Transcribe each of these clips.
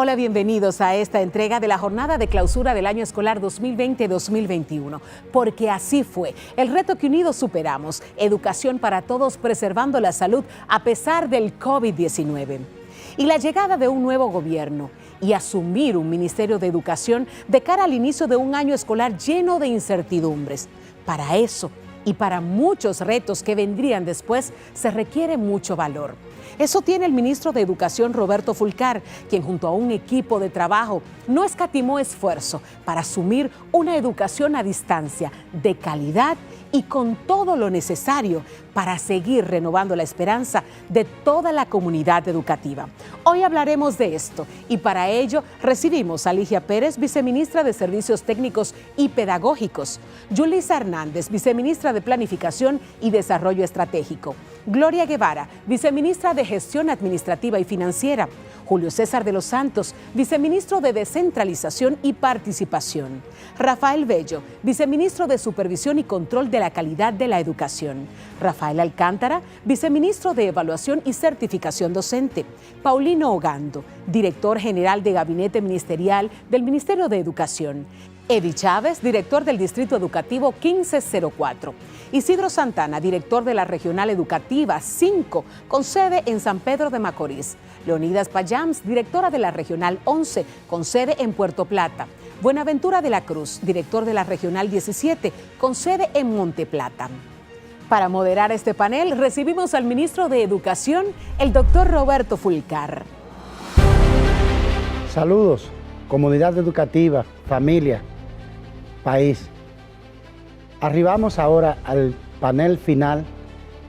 Hola, bienvenidos a esta entrega de la jornada de clausura del año escolar 2020-2021. Porque así fue, el reto que unidos superamos, educación para todos preservando la salud a pesar del COVID-19. Y la llegada de un nuevo gobierno y asumir un Ministerio de Educación de cara al inicio de un año escolar lleno de incertidumbres. Para eso y para muchos retos que vendrían después se requiere mucho valor. Eso tiene el ministro de Educación, Roberto Fulcar, quien junto a un equipo de trabajo no escatimó esfuerzo para asumir una educación a distancia de calidad y con todo lo necesario para seguir renovando la esperanza de toda la comunidad educativa. Hoy hablaremos de esto y para ello recibimos a Ligia Pérez, viceministra de Servicios Técnicos y Pedagógicos, Yulisa Hernández, viceministra de Planificación y Desarrollo Estratégico, Gloria Guevara, viceministra de Gestión Administrativa y Financiera, Julio César de los Santos, viceministro de Descentralización y Participación, Rafael Bello, viceministro de Supervisión y Control de la Calidad de la Educación, Rafael Alcántara, viceministro de Evaluación y Certificación Docente, Paulino Ogando, director general de Gabinete Ministerial del Ministerio de Educación, Eddie Chávez, director del Distrito Educativo 1504, Isidro Santana, director de la Regional Educativa 5, con sede en San Pedro de Macorís, Leonidas Payams, directora de la Regional 11, con sede en Puerto Plata, Buenaventura de la Cruz, director de la Regional 17, con sede en Monte Plata. Para moderar este panel recibimos al ministro de Educación, el doctor Roberto Fulcar. Saludos, comunidad educativa, familia, país. Arribamos ahora al panel final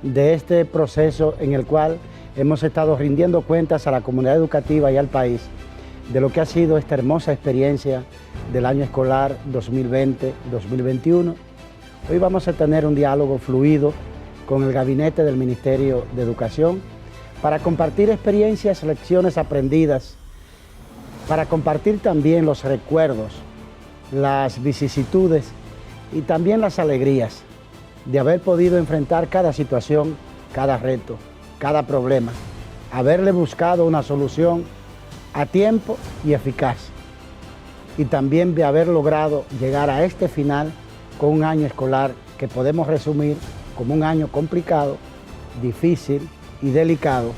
de este proceso en el cual hemos estado rindiendo cuentas a la comunidad educativa y al país de lo que ha sido esta hermosa experiencia del año escolar 2020-2021. Hoy vamos a tener un diálogo fluido con el gabinete del Ministerio de Educación para compartir experiencias, lecciones aprendidas, para compartir también los recuerdos, las vicisitudes y también las alegrías de haber podido enfrentar cada situación, cada reto, cada problema, haberle buscado una solución a tiempo y eficaz, y también de haber logrado llegar a este final con un año escolar que podemos resumir como un año complicado, difícil y delicado,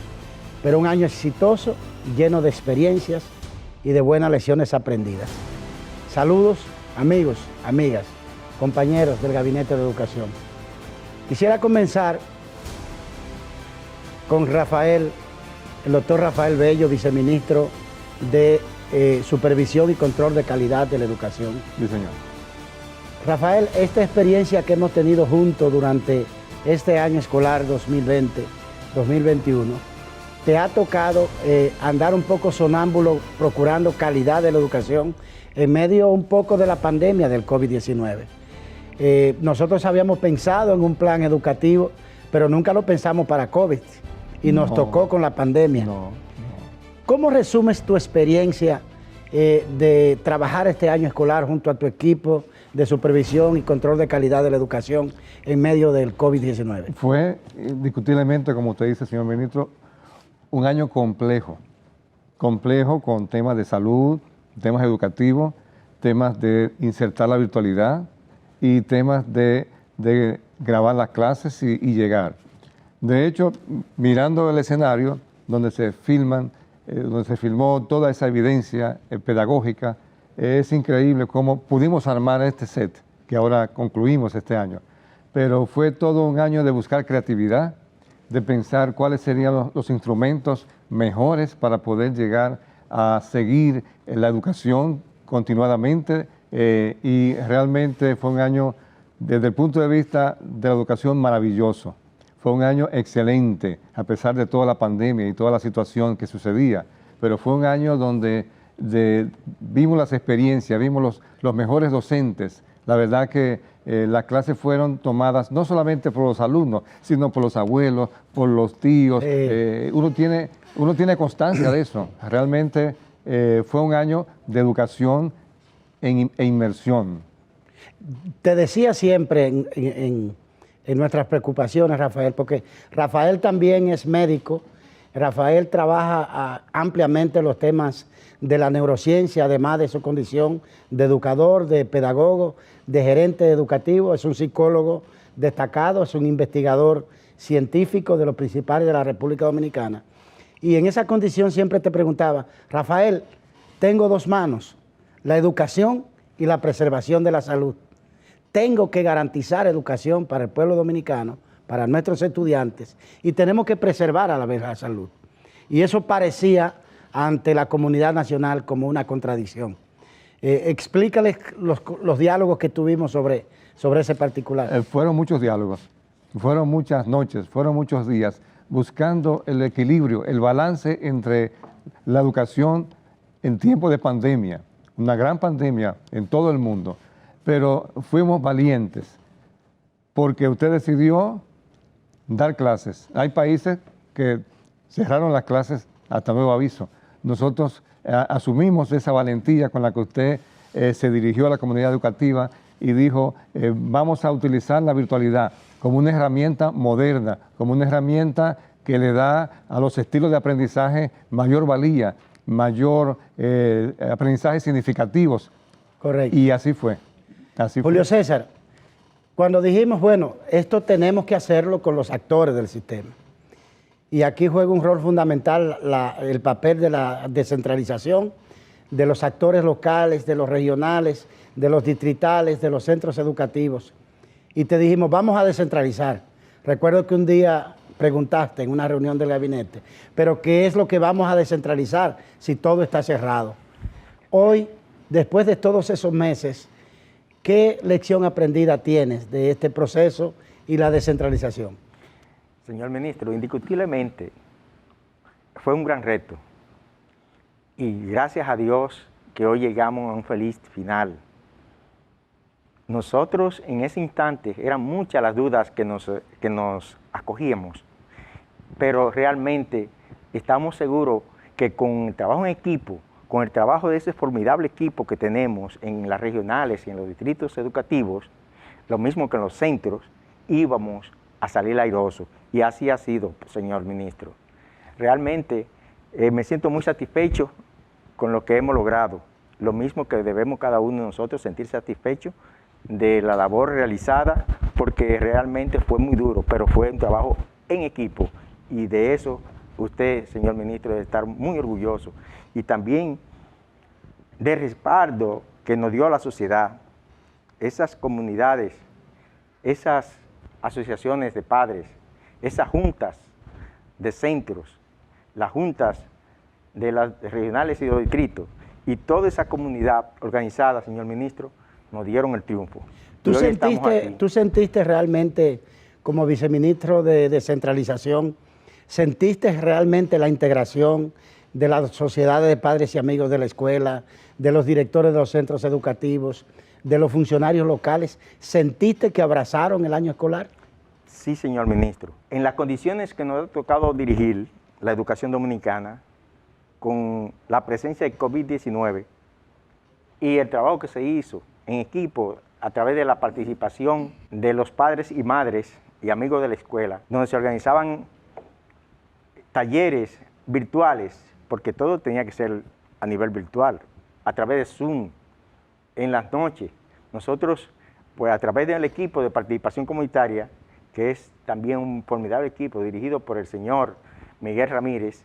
pero un año exitoso, lleno de experiencias y de buenas lecciones aprendidas. Saludos, amigos, amigas, compañeros del Gabinete de Educación. Quisiera comenzar con Rafael, el doctor Rafael Bello, viceministro de Supervisión y Control de Calidad de la Educación. Sí, señor. Rafael, esta experiencia que hemos tenido juntos durante este año escolar 2020-2021, ¿te ha tocado andar un poco sonámbulo procurando calidad de la educación en medio un poco de la pandemia del COVID-19? Nosotros habíamos pensado en un plan educativo, pero nunca lo pensamos para COVID y nos tocó con la pandemia. ¿Cómo resumes tu experiencia de trabajar este año escolar junto a tu equipo de supervisión y control de calidad de la educación en medio del COVID-19? Fue, indiscutiblemente, como usted dice, señor ministro, un año complejo con temas de salud, temas educativos, temas de insertar la virtualidad y temas de grabar las clases y llegar. De hecho, mirando el escenario donde se filmó toda esa evidencia pedagógica, es increíble cómo pudimos armar este set que ahora concluimos este año. Pero fue todo un año de buscar creatividad, de pensar cuáles serían los instrumentos mejores para poder llegar a seguir la educación continuadamente y realmente fue un año, desde el punto de vista de la educación, maravilloso. Fue un año excelente, a pesar de toda la pandemia y toda la situación que sucedía, pero fue un año donde vimos las experiencias, vimos los mejores docentes. La verdad que las clases fueron tomadas no solamente por los alumnos, sino por los abuelos, por los tíos. Uno tiene constancia de eso. Realmente fue un año de educación e inmersión. Te decía siempre en nuestras preocupaciones, Rafael, porque Rafael también es médico Rafael trabaja ampliamente los temas de la neurociencia, además de su condición de educador, de pedagogo, de gerente educativo. Es un psicólogo destacado, es un investigador científico de los principales de la República Dominicana. Y en esa condición siempre te preguntaba, Rafael, tengo dos manos, la educación y la preservación de la salud. Tengo que garantizar educación para el pueblo dominicano, para nuestros estudiantes, y tenemos que preservar a la vez la salud. Y eso parecía ante la comunidad nacional como una contradicción. Explícales los diálogos que tuvimos sobre ese particular. Fueron muchos diálogos, fueron muchas noches, fueron muchos días, buscando el equilibrio, el balance entre la educación en tiempo de pandemia, una gran pandemia en todo el mundo, pero fuimos valientes, porque usted decidió dar clases. Hay países que cerraron las clases hasta nuevo aviso. Nosotros asumimos esa valentía con la que usted se dirigió a la comunidad educativa y dijo, vamos a utilizar la virtualidad como una herramienta moderna, como una herramienta que le da a los estilos de aprendizaje mayor valía, mayor aprendizajes significativos. Correcto. Y así fue. Julio César, cuando dijimos, bueno, esto tenemos que hacerlo con los actores del sistema. Y aquí juega un rol fundamental el papel de la descentralización, de los actores locales, de los regionales, de los distritales, de los centros educativos. Y te dijimos, vamos a descentralizar. Recuerdo que un día preguntaste en una reunión del gabinete, pero ¿qué es lo que vamos a descentralizar si todo está cerrado? Hoy, después de todos esos meses, ¿qué lección aprendida tienes de este proceso y la descentralización? Señor ministro, indiscutiblemente fue un gran reto y gracias a Dios que hoy llegamos a un feliz final. Nosotros en ese instante eran muchas las dudas que nos acogíamos, pero realmente estamos seguros que con el trabajo en equipo, con el trabajo de ese formidable equipo que tenemos en las regionales y en los distritos educativos, lo mismo que en los centros, íbamos a salir airosos. Y así ha sido, señor ministro. Realmente me siento muy satisfecho con lo que hemos logrado. Lo mismo que debemos cada uno de nosotros sentir satisfecho de la labor realizada, porque realmente fue muy duro, pero fue un trabajo en equipo. Y de eso usted, señor ministro, debe estar muy orgulloso. Y también del respaldo que nos dio la sociedad, esas comunidades, esas asociaciones de padres, esas juntas de centros, las juntas de las regionales y de los distritos, y toda esa comunidad organizada, señor ministro, nos dieron el triunfo. ¿Tú sentiste realmente, como viceministro de Descentralización, sentiste realmente la integración de las sociedades de padres y amigos de la escuela, de los directores de los centros educativos, de los funcionarios locales? ¿Sentiste que abrazaron el año escolar? Sí, señor ministro. En las condiciones que nos ha tocado dirigir la educación dominicana, con la presencia de COVID-19 y el trabajo que se hizo en equipo a través de la participación de los padres y madres y amigos de la escuela, donde se organizaban talleres virtuales, porque todo tenía que ser a nivel virtual, a través de Zoom, en las noches. Nosotros, pues a través del equipo de participación comunitaria, que es también un formidable equipo dirigido por el señor Miguel Ramírez,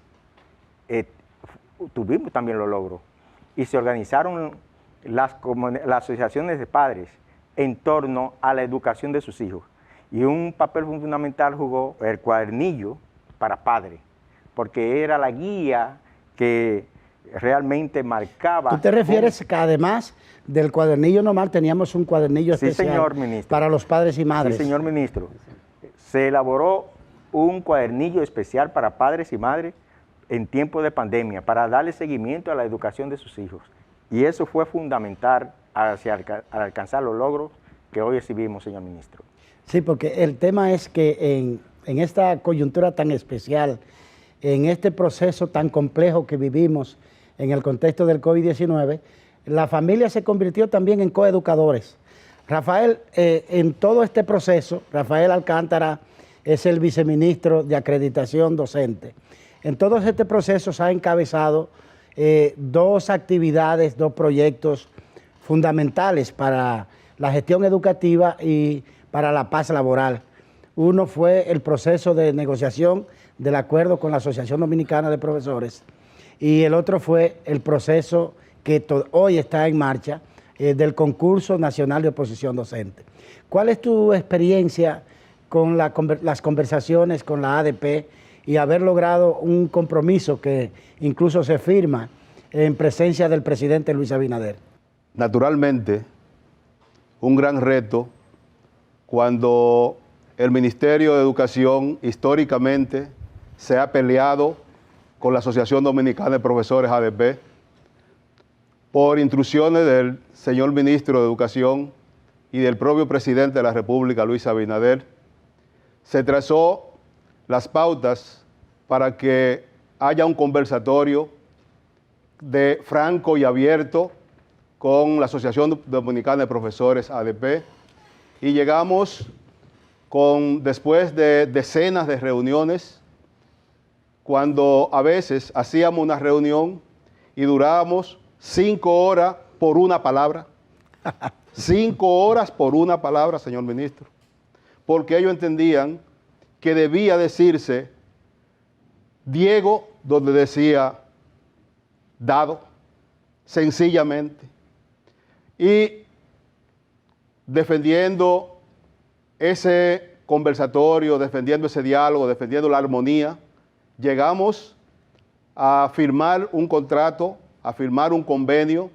tuvimos también los logros. Y se organizaron las asociaciones de padres en torno a la educación de sus hijos. Y un papel fundamental jugó el cuadernillo para padres, porque era la guía que realmente marcaba. ¿Tú te refieres que además del cuadernillo normal teníamos un cuadernillo especial, sí, señor ministro, para los padres y madres? Sí, señor ministro. Se elaboró un cuadernillo especial para padres y madres en tiempo de pandemia, para darle seguimiento a la educación de sus hijos. Y eso fue fundamental al alcanzar los logros que hoy exhibimos, señor ministro. Sí, porque el tema es que en esta coyuntura tan especial, en este proceso tan complejo que vivimos en el contexto del COVID-19, la familia se convirtió también en coeducadores. Rafael, en todo este proceso, Rafael Alcántara es el viceministro de Acreditación Docente. En todo este proceso se ha encabezado dos actividades, dos proyectos fundamentales para la gestión educativa y para la paz laboral. Uno fue el proceso de negociación del acuerdo con la Asociación Dominicana de Profesores y el otro fue el proceso que hoy está en marcha del concurso nacional de oposición docente. ¿Cuál es tu experiencia con las conversaciones con la ADP y haber logrado un compromiso que incluso se firma en presencia del presidente Luis Abinader? Naturalmente, un gran reto cuando el Ministerio de Educación históricamente se ha peleado con la Asociación Dominicana de Profesores ADP por instrucciones del señor Ministro de Educación y del propio Presidente de la República, Luis Abinader. Se trazó las pautas para que haya un conversatorio franco y abierto con la Asociación Dominicana de Profesores ADP y llegamos después de decenas de reuniones, cuando a veces hacíamos una reunión y durábamos 5 horas por una palabra. 5 horas por una palabra, señor ministro, porque ellos entendían que debía decirse Diego donde decía dado, sencillamente. Y defendiendo ese conversatorio, defendiendo ese diálogo, defendiendo la armonía, llegamos a firmar un contrato, a firmar un convenio,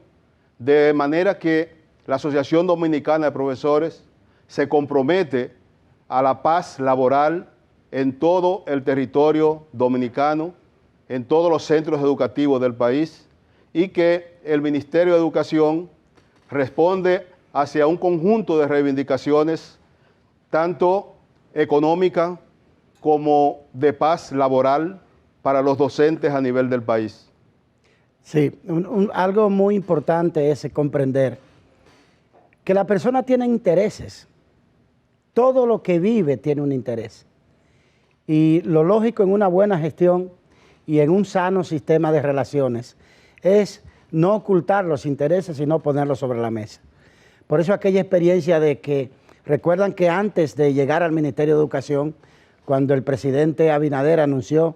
de manera que la Asociación Dominicana de Profesores se compromete a la paz laboral en todo el territorio dominicano, en todos los centros educativos del país, y que el Ministerio de Educación responde hacia un conjunto de reivindicaciones, tanto económica como de paz laboral para los docentes a nivel del país. Sí, algo muy importante es comprender que la persona tiene intereses. Todo lo que vive tiene un interés. Y lo lógico en una buena gestión y en un sano sistema de relaciones es no ocultar los intereses, sino ponerlos sobre la mesa. Por eso aquella experiencia de que, recuerdan que antes de llegar al Ministerio de Educación, cuando el presidente Abinader anunció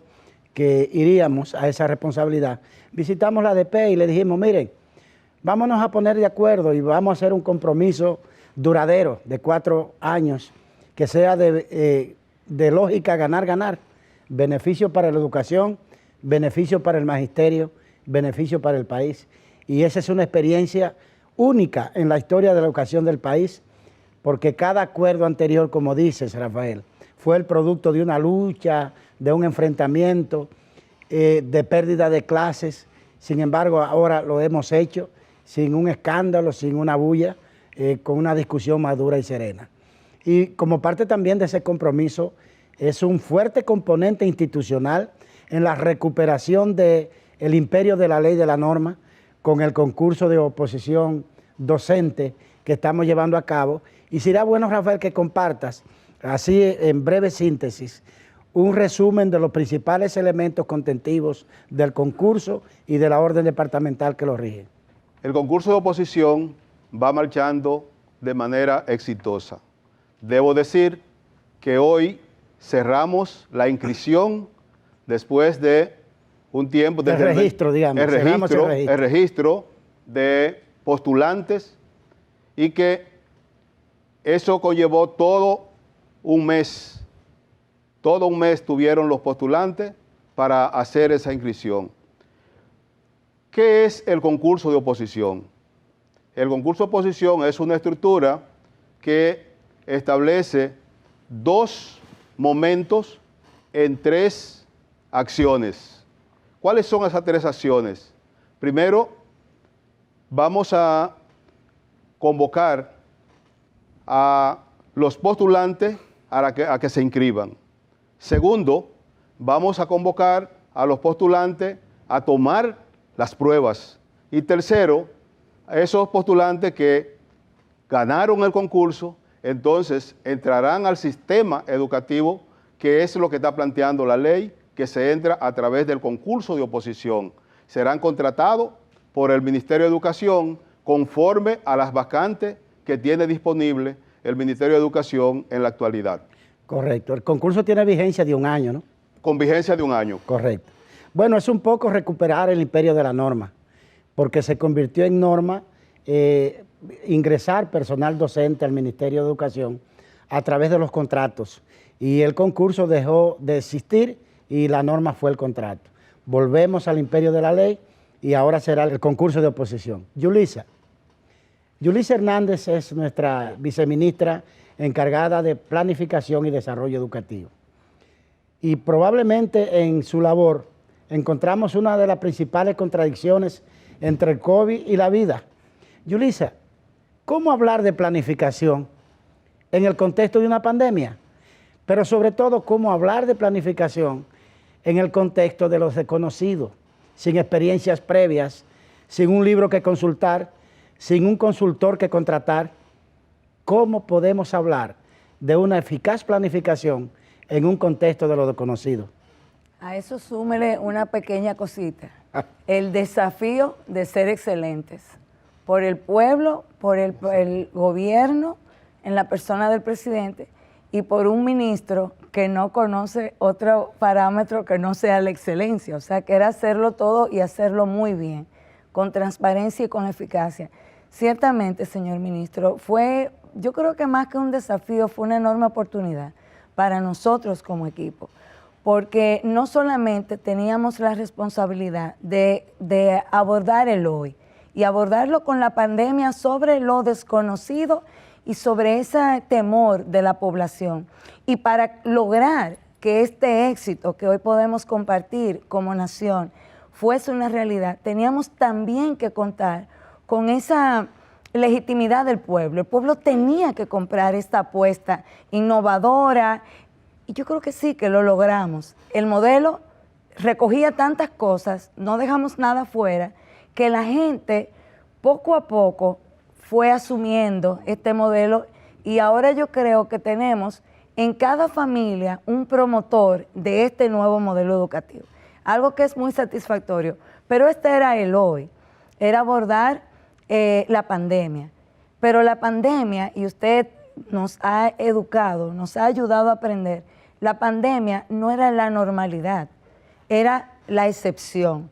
que iríamos a esa responsabilidad, visitamos la ADP y le dijimos, miren, vámonos a poner de acuerdo y vamos a hacer un compromiso duradero de 4 años, que sea de lógica ganar-ganar, beneficio para la educación, beneficio para el magisterio, beneficio para el país. Y esa es una experiencia única en la historia de la educación del país, porque cada acuerdo anterior, como dices, Rafael, fue el producto de una lucha, de un enfrentamiento, de pérdida de clases. Sin embargo, ahora lo hemos hecho sin un escándalo, sin una bulla, con una discusión madura y serena. Y como parte también de ese compromiso, es un fuerte componente institucional en la recuperación del imperio de la ley y de la norma, con el concurso de oposición docente que estamos llevando a cabo. Y será bueno, Rafael, que compartas, así en breve síntesis, un resumen de los principales elementos contentivos del concurso y de la orden departamental que lo rige. El concurso de oposición va marchando de manera exitosa. Debo decir que hoy cerramos la inscripción después de un tiempo. El registro, digamos. El registro de postulantes, y que eso conllevó todo un mes. Todo un mes tuvieron los postulantes para hacer esa inscripción. ¿Qué es el concurso de oposición? El concurso de oposición es una estructura que establece 2 momentos en 3 acciones. ¿Cuáles son esas 3 acciones? Primero, vamos a convocar a los postulantes a que se inscriban. Segundo, vamos a convocar a los postulantes a tomar las pruebas. Y tercero, esos postulantes que ganaron el concurso, entonces entrarán al sistema educativo, que es lo que está planteando la ley, que se entra a través del concurso de oposición. Serán contratados por el Ministerio de Educación conforme a las vacantes que tiene disponible el Ministerio de Educación en la actualidad. Correcto. El concurso tiene vigencia de 1 año, ¿no? Con vigencia de 1 año. Correcto. Bueno, es un poco recuperar el imperio de la norma, porque se convirtió en norma ingresar personal docente al Ministerio de Educación a través de los contratos. Y el concurso dejó de existir y la norma fue el contrato. Volvemos al imperio de la ley y ahora será el concurso de oposición. Yulisa Hernández es nuestra viceministra encargada de planificación y desarrollo educativo. Y probablemente en su labor encontramos una de las principales contradicciones entre el COVID y la vida. Yulisa, ¿cómo hablar de planificación en el contexto de una pandemia? Pero sobre todo, ¿cómo hablar de planificación en el contexto de los desconocidos, sin experiencias previas, sin un libro que consultar, sin un consultor que contratar? ¿Cómo podemos hablar de una eficaz planificación en un contexto de lo desconocido? A eso súmele una pequeña cosita, el desafío de ser excelentes por el pueblo, por el gobierno, en la persona del presidente, y por un ministro que no conoce otro parámetro que no sea la excelencia. O sea, que era hacerlo todo y hacerlo muy bien, con transparencia y con eficacia. Ciertamente, señor ministro, yo creo que más que un desafío, fue una enorme oportunidad para nosotros como equipo, porque no solamente teníamos la responsabilidad de abordar el hoy y abordarlo con la pandemia sobre lo desconocido y sobre ese temor de la población. Y para lograr que este éxito que hoy podemos compartir como nación fuese una realidad, teníamos también que contar con esa legitimidad del pueblo. El pueblo tenía que comprar esta apuesta innovadora, y yo creo que sí, que lo logramos. El modelo recogía tantas cosas, no dejamos nada fuera, que la gente poco a poco fue asumiendo este modelo, y ahora yo creo que tenemos en cada familia un promotor de este nuevo modelo educativo. Algo que es muy satisfactorio, pero este era el hoy, era abordar la pandemia. Pero la pandemia, y usted nos ha educado, nos ha ayudado a aprender, la pandemia no era la normalidad, era la excepción.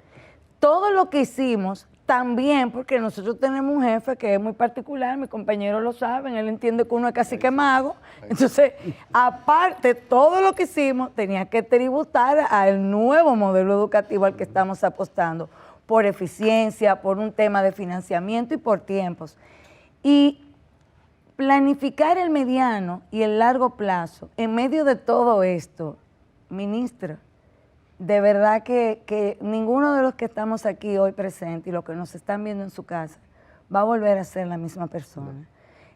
Todo lo que hicimos también, porque nosotros tenemos un jefe que es muy particular, mis compañeros lo saben, él entiende que uno es casi que mago, entonces, aparte, todo lo que hicimos tenía que tributar al nuevo modelo educativo al que estamos apostando, por eficiencia, por un tema de financiamiento y por tiempos. Y planificar el mediano y el largo plazo en medio de todo esto, ministra, de verdad que ninguno de los que estamos aquí hoy presentes y los que nos están viendo en su casa va a volver a ser la misma persona.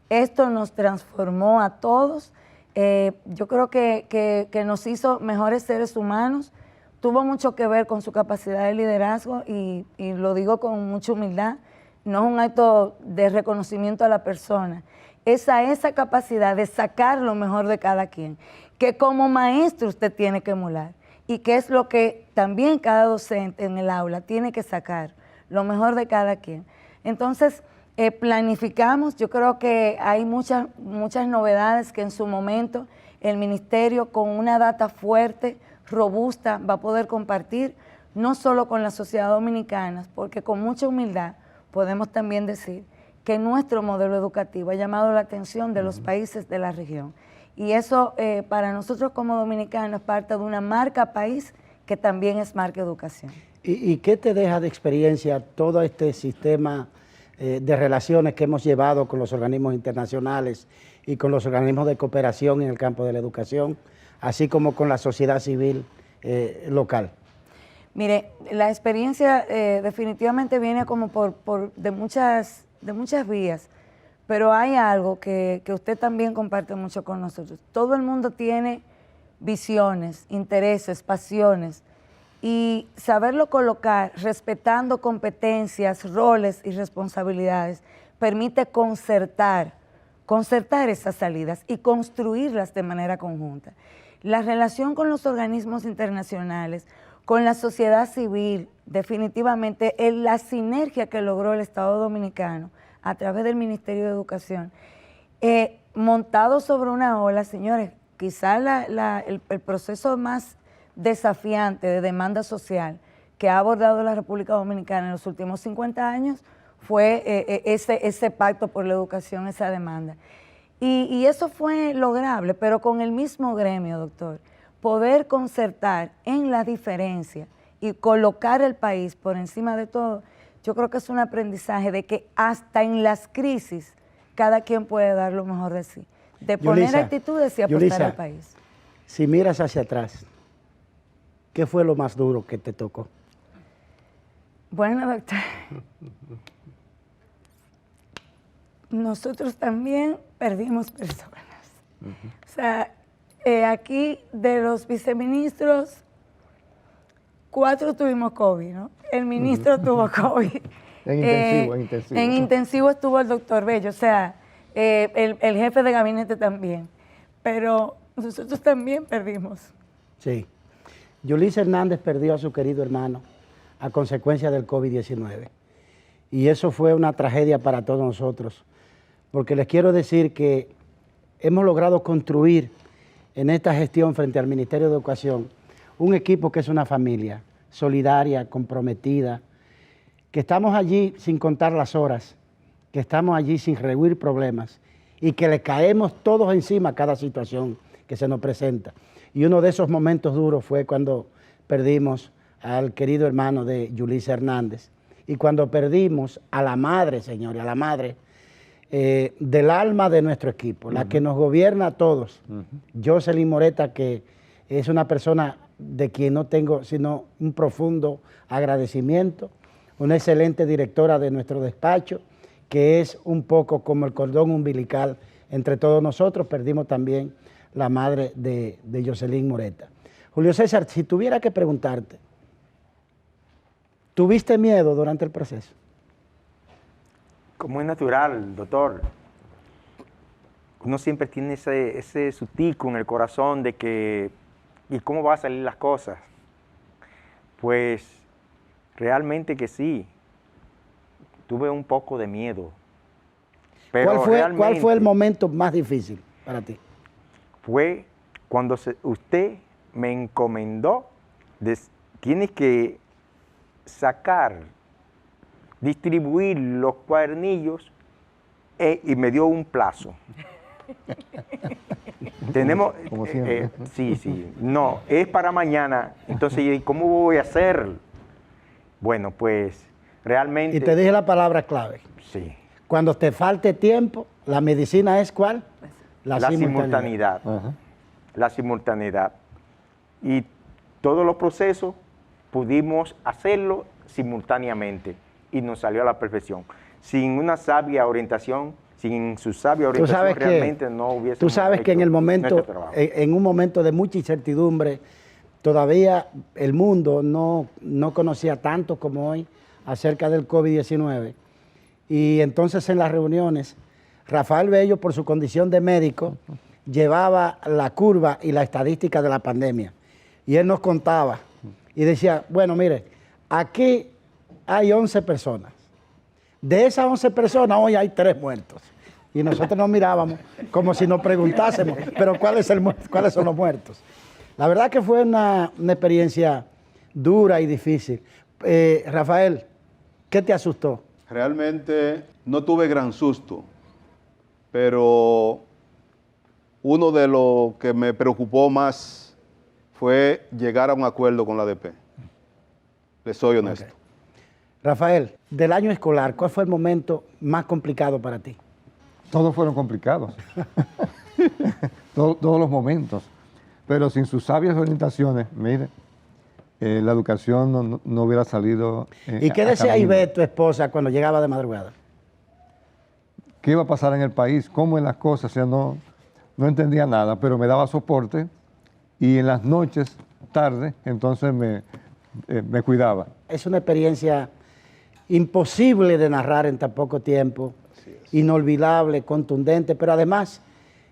Esto nos transformó a todos. Yo creo que nos hizo mejores seres humanos. Tuvo mucho que ver con su capacidad de liderazgo y lo digo con mucha humildad. No es un acto de reconocimiento a la persona. Es a esa capacidad de sacar lo mejor de cada quien, que como maestro usted tiene que emular. Y que es lo que también cada docente en el aula tiene que sacar, lo mejor de cada quien. Entonces, planificamos, yo creo que hay muchas novedades que en su momento el ministerio con una data fuerte, robusta, va a poder compartir, no solo con la sociedad dominicana, porque con mucha humildad podemos también decir que nuestro modelo educativo ha llamado la atención de los países de la región. Y eso para nosotros como dominicanos es parte de una marca país que también es marca educación. ¿Y qué te deja de experiencia todo este sistema de relaciones que hemos llevado con los organismos internacionales y con los organismos de cooperación en el campo de la educación, así como con la sociedad civil local? Mire, la experiencia definitivamente viene como de muchas vías. Pero hay algo que usted también comparte mucho con nosotros. Todo el mundo tiene visiones, intereses, pasiones, y saberlo colocar respetando competencias, roles y responsabilidades permite concertar esas salidas y construirlas de manera conjunta. La relación con los organismos internacionales, con la sociedad civil, definitivamente la sinergia que logró el Estado Dominicano a través del Ministerio de Educación, montado sobre una ola, señores, quizás el proceso más desafiante de demanda social que ha abordado la República Dominicana en los últimos 50 años fue ese pacto por la educación, esa demanda. Y eso fue lograble, pero con el mismo gremio, doctor, poder concertar en la diferencia y colocar el país por encima de todo, yo creo que es un aprendizaje de que hasta en las crisis cada quien puede dar lo mejor de sí, de poner Yulisa, actitudes y apostar al país. Si miras hacia atrás, ¿qué fue lo más duro que te tocó? Bueno, doctor, nosotros también perdimos personas. O sea, aquí de los viceministros, 4 tuvimos COVID, ¿no? El ministro tuvo COVID. En intensivo estuvo el doctor Bello, o sea, el jefe de gabinete también. Pero nosotros también perdimos. Sí. Yulisa Hernández perdió a su querido hermano a consecuencia del COVID-19. Y eso fue una tragedia para todos nosotros, porque les quiero decir que hemos logrado construir en esta gestión frente al Ministerio de Educación un equipo que es una familia solidaria, comprometida, que estamos allí sin contar las horas, que estamos allí sin rehuir problemas y que le caemos todos encima a cada situación que se nos presenta. Y uno de esos momentos duros fue cuando perdimos al querido hermano de Yulisa Hernández y cuando perdimos a la madre, señores, a la madre del alma de nuestro equipo, la que nos gobierna a todos, Jocelyn Moreta, que es una persona de quien no tengo sino un profundo agradecimiento, una excelente directora de nuestro despacho, que es un poco como el cordón umbilical entre todos nosotros. Perdimos también la madre de Jocelyn Moreta. Julio César, si tuviera que preguntarte, ¿tuviste miedo durante el proceso? Como es natural, doctor, uno siempre tiene ese sustico en el corazón de que, ¿y cómo van a salir las cosas? Pues realmente que sí, tuve un poco de miedo. Pero ¿Cuál fue el momento más difícil para ti? Fue cuando usted me encomendó, tienes que distribuir los cuadernillos y me dio un plazo. Tenemos, Como siempre. sí, no, es para mañana. Entonces, ¿cómo voy a hacer? Bueno, pues realmente... Y te dije la palabra clave. Sí. Cuando te falte tiempo, ¿la medicina es cuál? La simultaneidad. Ajá. La simultaneidad. Y todos los procesos pudimos hacerlo simultáneamente y nos salió a la perfección. Sin una sabia orientación, sin su sabia orientación, realmente no hubiese. Tú sabes que en el momento, en un momento de mucha incertidumbre, todavía el mundo no conocía tanto como hoy acerca del COVID-19. Y entonces en las reuniones, Rafael Bello, por su condición de médico, llevaba la curva y la estadística de la pandemia. Y él nos contaba y decía, bueno, mire, aquí hay 11 personas. De esas 11 personas, hoy hay 3 muertos. Y nosotros nos mirábamos como si nos preguntásemos, pero ¿cuáles son los muertos? La verdad que fue una experiencia dura y difícil. Rafael, ¿qué te asustó? Realmente no tuve gran susto, pero uno de lo que me preocupó más fue llegar a un acuerdo con la ADP. Les soy honesto. Okay. Rafael, del año escolar, ¿cuál fue el momento más complicado para ti? Todos fueron complicados. Todos los momentos. Pero sin sus sabias orientaciones, mire, la educación no hubiera salido. ¿Y qué decía Ivette, tu esposa, cuando llegaba de madrugada? ¿Qué iba a pasar en el país? ¿Cómo en las cosas? O sea, no entendía nada, pero me daba soporte y en las noches, tarde, entonces me cuidaba. Es una experiencia imposible de narrar en tan poco tiempo, inolvidable, contundente, pero además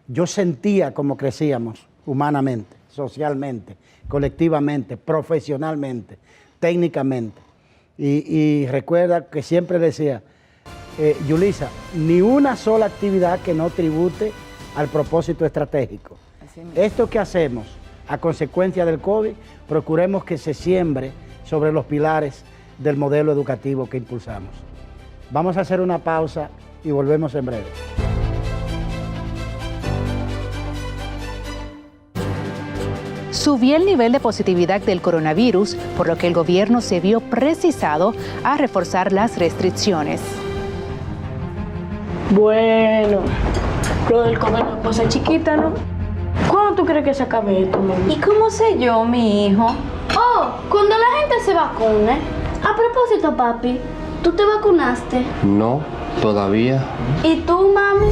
yo sentía cómo crecíamos humanamente. socialmente, colectivamente, profesionalmente, técnicamente. Y recuerda que siempre decía, Yulisa, ni una sola actividad que no tribute al propósito estratégico. Esto que hacemos a consecuencia del COVID, procuremos que se siembre sobre los pilares del modelo educativo que impulsamos. Vamos a hacer una pausa y volvemos en breve. Subió el nivel de positividad del coronavirus, por lo que el gobierno se vio precisado a reforzar las restricciones. Bueno, lo del COVID no es cosa chiquita, ¿no? ¿Cuándo tú crees que se acabe esto, mami? ¿Y cómo sé yo, mi hijo? Oh, cuando la gente se vacune. A propósito, papi, ¿tú te vacunaste? No, todavía. ¿Y tú, mami?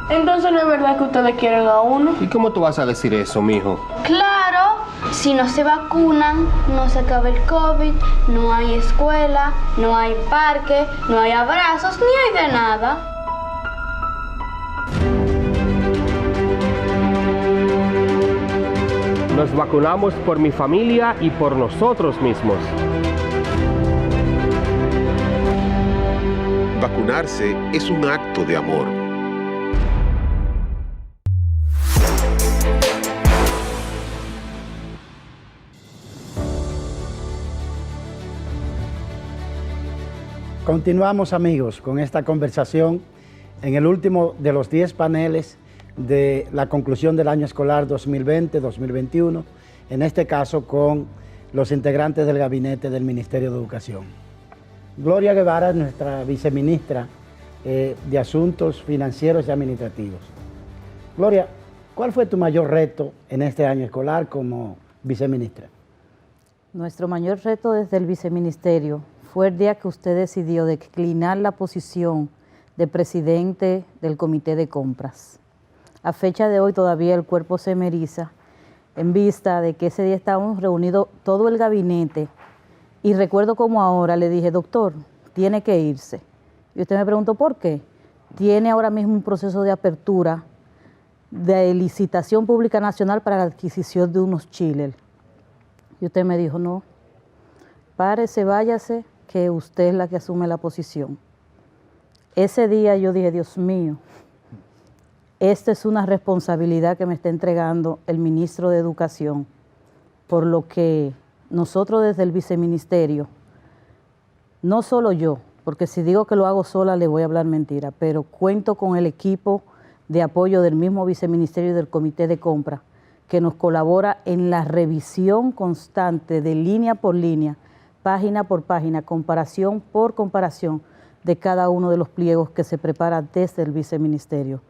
Entonces no es verdad que ustedes quieren a uno. ¿Y cómo tú vas a decir eso, mijo? Claro, si no se vacunan, no se acaba el COVID, no hay escuela, no hay parque, no hay abrazos, ni hay de nada. Nos vacunamos por mi familia y por nosotros mismos. Vacunarse es un acto de amor. Continuamos, amigos, con esta conversación en el último de los 10 paneles de la conclusión del año escolar 2020-2021, en este caso con los integrantes del gabinete del Ministerio de Educación. Gloria Guevara es nuestra viceministra de Asuntos Financieros y Administrativos. Gloria, ¿cuál fue tu mayor reto en este año escolar como viceministra? Nuestro mayor reto desde el viceministerio fue el día que usted decidió declinar la posición de presidente del comité de compras. A fecha de hoy todavía el cuerpo se me eriza en vista de que ese día estábamos reunidos todo el gabinete y recuerdo como ahora le dije, doctor, tiene que irse. Y usted me preguntó por qué. Tiene ahora mismo un proceso de apertura de licitación pública nacional para la adquisición de unos chillers. Y usted me dijo, no, párese, váyase, que usted es la que asume la posición. Ese día yo dije, Dios mío, esta es una responsabilidad que me está entregando el ministro de Educación, por lo que nosotros desde el viceministerio, no solo yo, porque si digo que lo hago sola le voy a hablar mentira, pero cuento con el equipo de apoyo del mismo viceministerio y del comité de compra, que nos colabora en la revisión constante de línea por línea, página por página, comparación por comparación de cada uno de los pliegos que se prepara desde el viceministerio.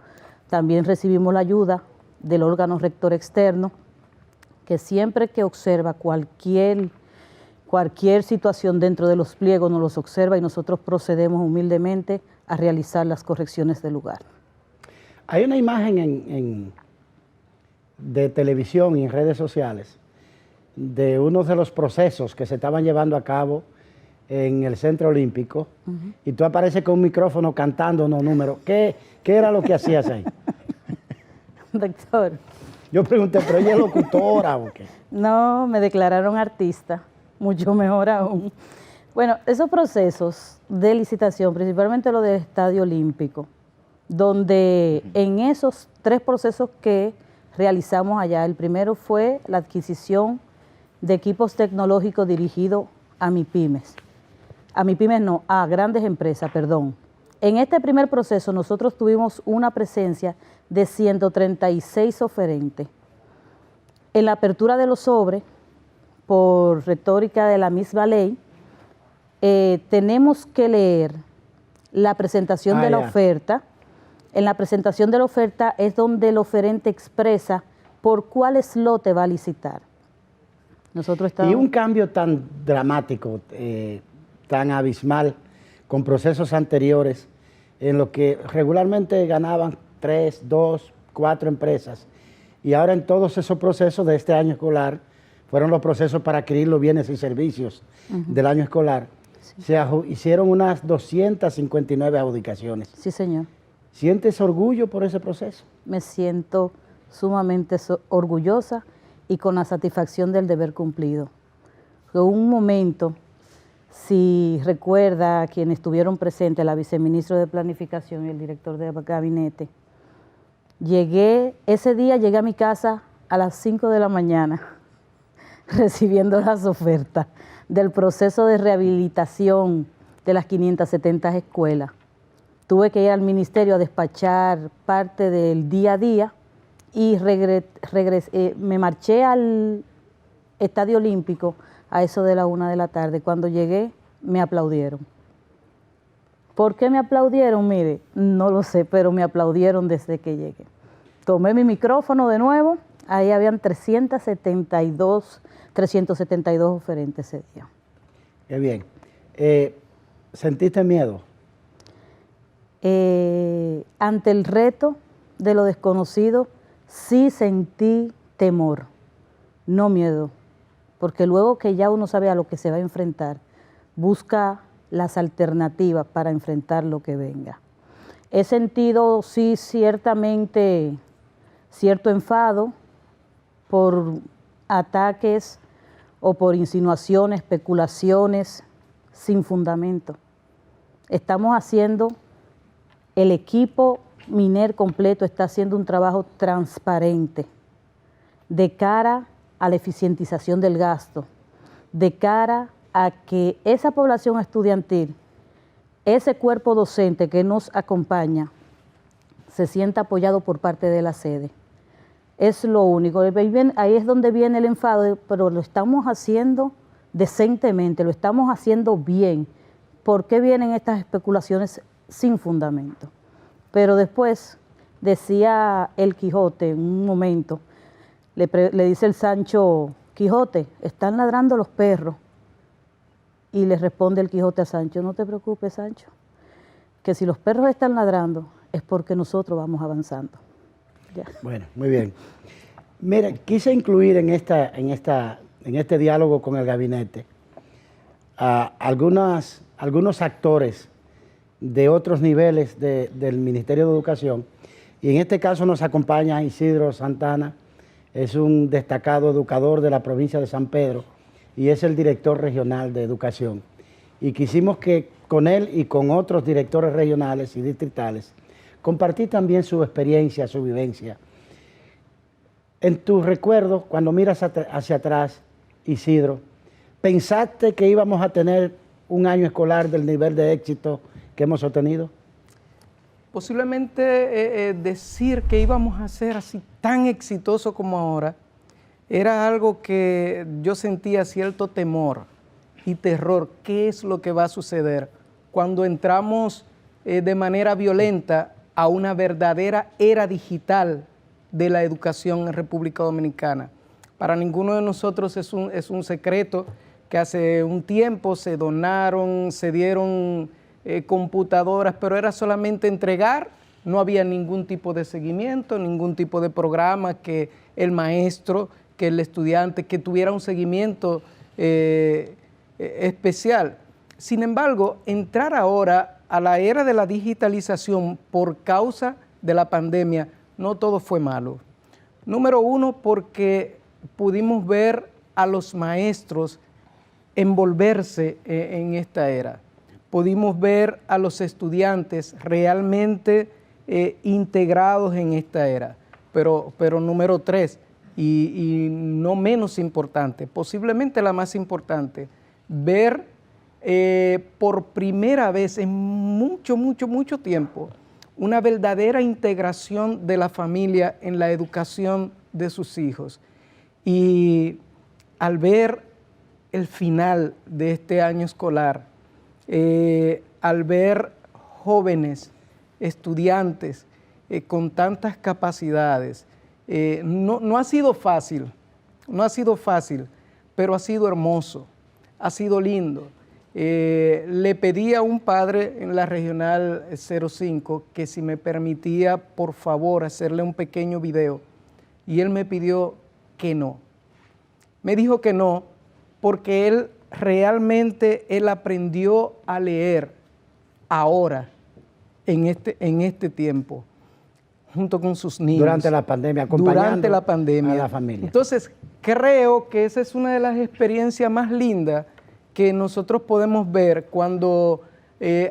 También recibimos la ayuda del órgano rector externo, que siempre que observa cualquier situación dentro de los pliegos nos los observa y nosotros procedemos humildemente a realizar las correcciones del lugar. Hay una imagen de televisión y en redes sociales de uno de los procesos que se estaban llevando a cabo en el Centro Olímpico, y tú apareces con un micrófono cantando unos números. ¿Qué era lo que hacías ahí? Doctor. Yo pregunté, ¿pero ella es locutora o qué? No, me declararon artista, mucho mejor aún. Bueno, esos procesos de licitación, principalmente lo del Estadio Olímpico, donde en esos 3 procesos que realizamos allá, el primero fue la adquisición de equipos tecnológicos dirigidos a MIPYMES. A grandes empresas, perdón. En este primer proceso nosotros tuvimos una presencia de 136 oferentes. En la apertura de los sobres, por retórica de la misma ley, tenemos que leer la presentación de la oferta. En la presentación de la oferta es donde el oferente expresa por cuál slot va a licitar. Y un cambio tan dramático, tan abismal, con procesos anteriores, en lo que regularmente ganaban 3, 2, 4 empresas, y ahora en todos esos procesos de este año escolar, fueron los procesos para adquirir los bienes y servicios del año escolar, se hicieron unas 259 adjudicaciones. Sí, señor. ¿Sientes orgullo por ese proceso? Me siento sumamente orgullosa y con la satisfacción del deber cumplido. Fue un momento, si recuerda a quienes estuvieron presentes, la viceministra de Planificación y el director de gabinete, ese día llegué a mi casa a las 5 de la mañana, recibiendo las ofertas del proceso de rehabilitación de las 570 escuelas. Tuve que ir al ministerio a despachar parte del día a día y me marché al Estadio Olímpico a eso de la 1 de la tarde. Cuando llegué, me aplaudieron. ¿Por qué me aplaudieron? Mire, no lo sé, pero me aplaudieron desde que llegué. Tomé mi micrófono de nuevo, ahí habían 372 oferentes ese día. Qué bien. ¿Sentiste miedo? Ante el reto de lo desconocido, sí sentí temor, no miedo, porque luego que ya uno sabe a lo que se va a enfrentar, busca las alternativas para enfrentar lo que venga. He sentido, sí, ciertamente, cierto enfado por ataques o por insinuaciones, especulaciones sin fundamento. Estamos haciendo, el equipo MINER completo está haciendo un trabajo transparente de cara a la eficientización del gasto, de cara a que esa población estudiantil, ese cuerpo docente que nos acompaña, se sienta apoyado por parte de la sede. Es lo único. Ahí es donde viene el enfado, pero lo estamos haciendo decentemente, lo estamos haciendo bien. ¿Por qué vienen estas especulaciones sin fundamento? Pero después, decía el Quijote en un momento, le dice el Sancho, Quijote, están ladrando los perros. Y le responde el Quijote a Sancho, no te preocupes, Sancho, que si los perros están ladrando es porque nosotros vamos avanzando. Ya. Bueno, muy bien. Mira, quise incluir en este diálogo con el gabinete a algunos actores de otros niveles del Ministerio de Educación, y en este caso nos acompaña Isidro Santana, es un destacado educador de la provincia de San Pedro y es el director regional de educación. Y quisimos que con él y con otros directores regionales y distritales compartir también su experiencia, su vivencia. En tus recuerdos, cuando miras hacia atrás, Isidro, ¿pensaste que íbamos a tener un año escolar del nivel de éxito que hemos obtenido? Posiblemente decir que íbamos a ser así tan exitosos como ahora era algo que yo sentía cierto temor y terror. ¿Qué es lo que va a suceder cuando entramos de manera violenta a una verdadera era digital de la educación en República Dominicana? Para ninguno de nosotros es un secreto que hace un tiempo se dieron computadoras, pero era solamente entregar, no había ningún tipo de seguimiento, ningún tipo de programa que el maestro, que el estudiante, que tuviera un seguimiento especial. Sin embargo, entrar ahora a la era de la digitalización por causa de la pandemia, no todo fue malo. Número uno, porque pudimos ver a los maestros envolverse en esta era. Pudimos ver a los estudiantes realmente integrados en esta era. Pero número tres, y no menos importante, posiblemente la más importante, ver por primera vez en mucho tiempo una verdadera integración de la familia en la educación de sus hijos. Y al ver el final de este año escolar, al ver jóvenes, estudiantes con tantas capacidades, no ha sido fácil, pero ha sido hermoso, ha sido lindo. Le pedí a un padre en la Regional 05 que si me permitía, por favor, hacerle un pequeño video, y él me pidió que no. Me dijo que no, porque él realmente aprendió a leer ahora, en este tiempo. junto con sus niños. Durante la pandemia, acompañando durante la pandemia. a la familia. Entonces, creo que esa es una de las experiencias más lindas que nosotros podemos ver cuando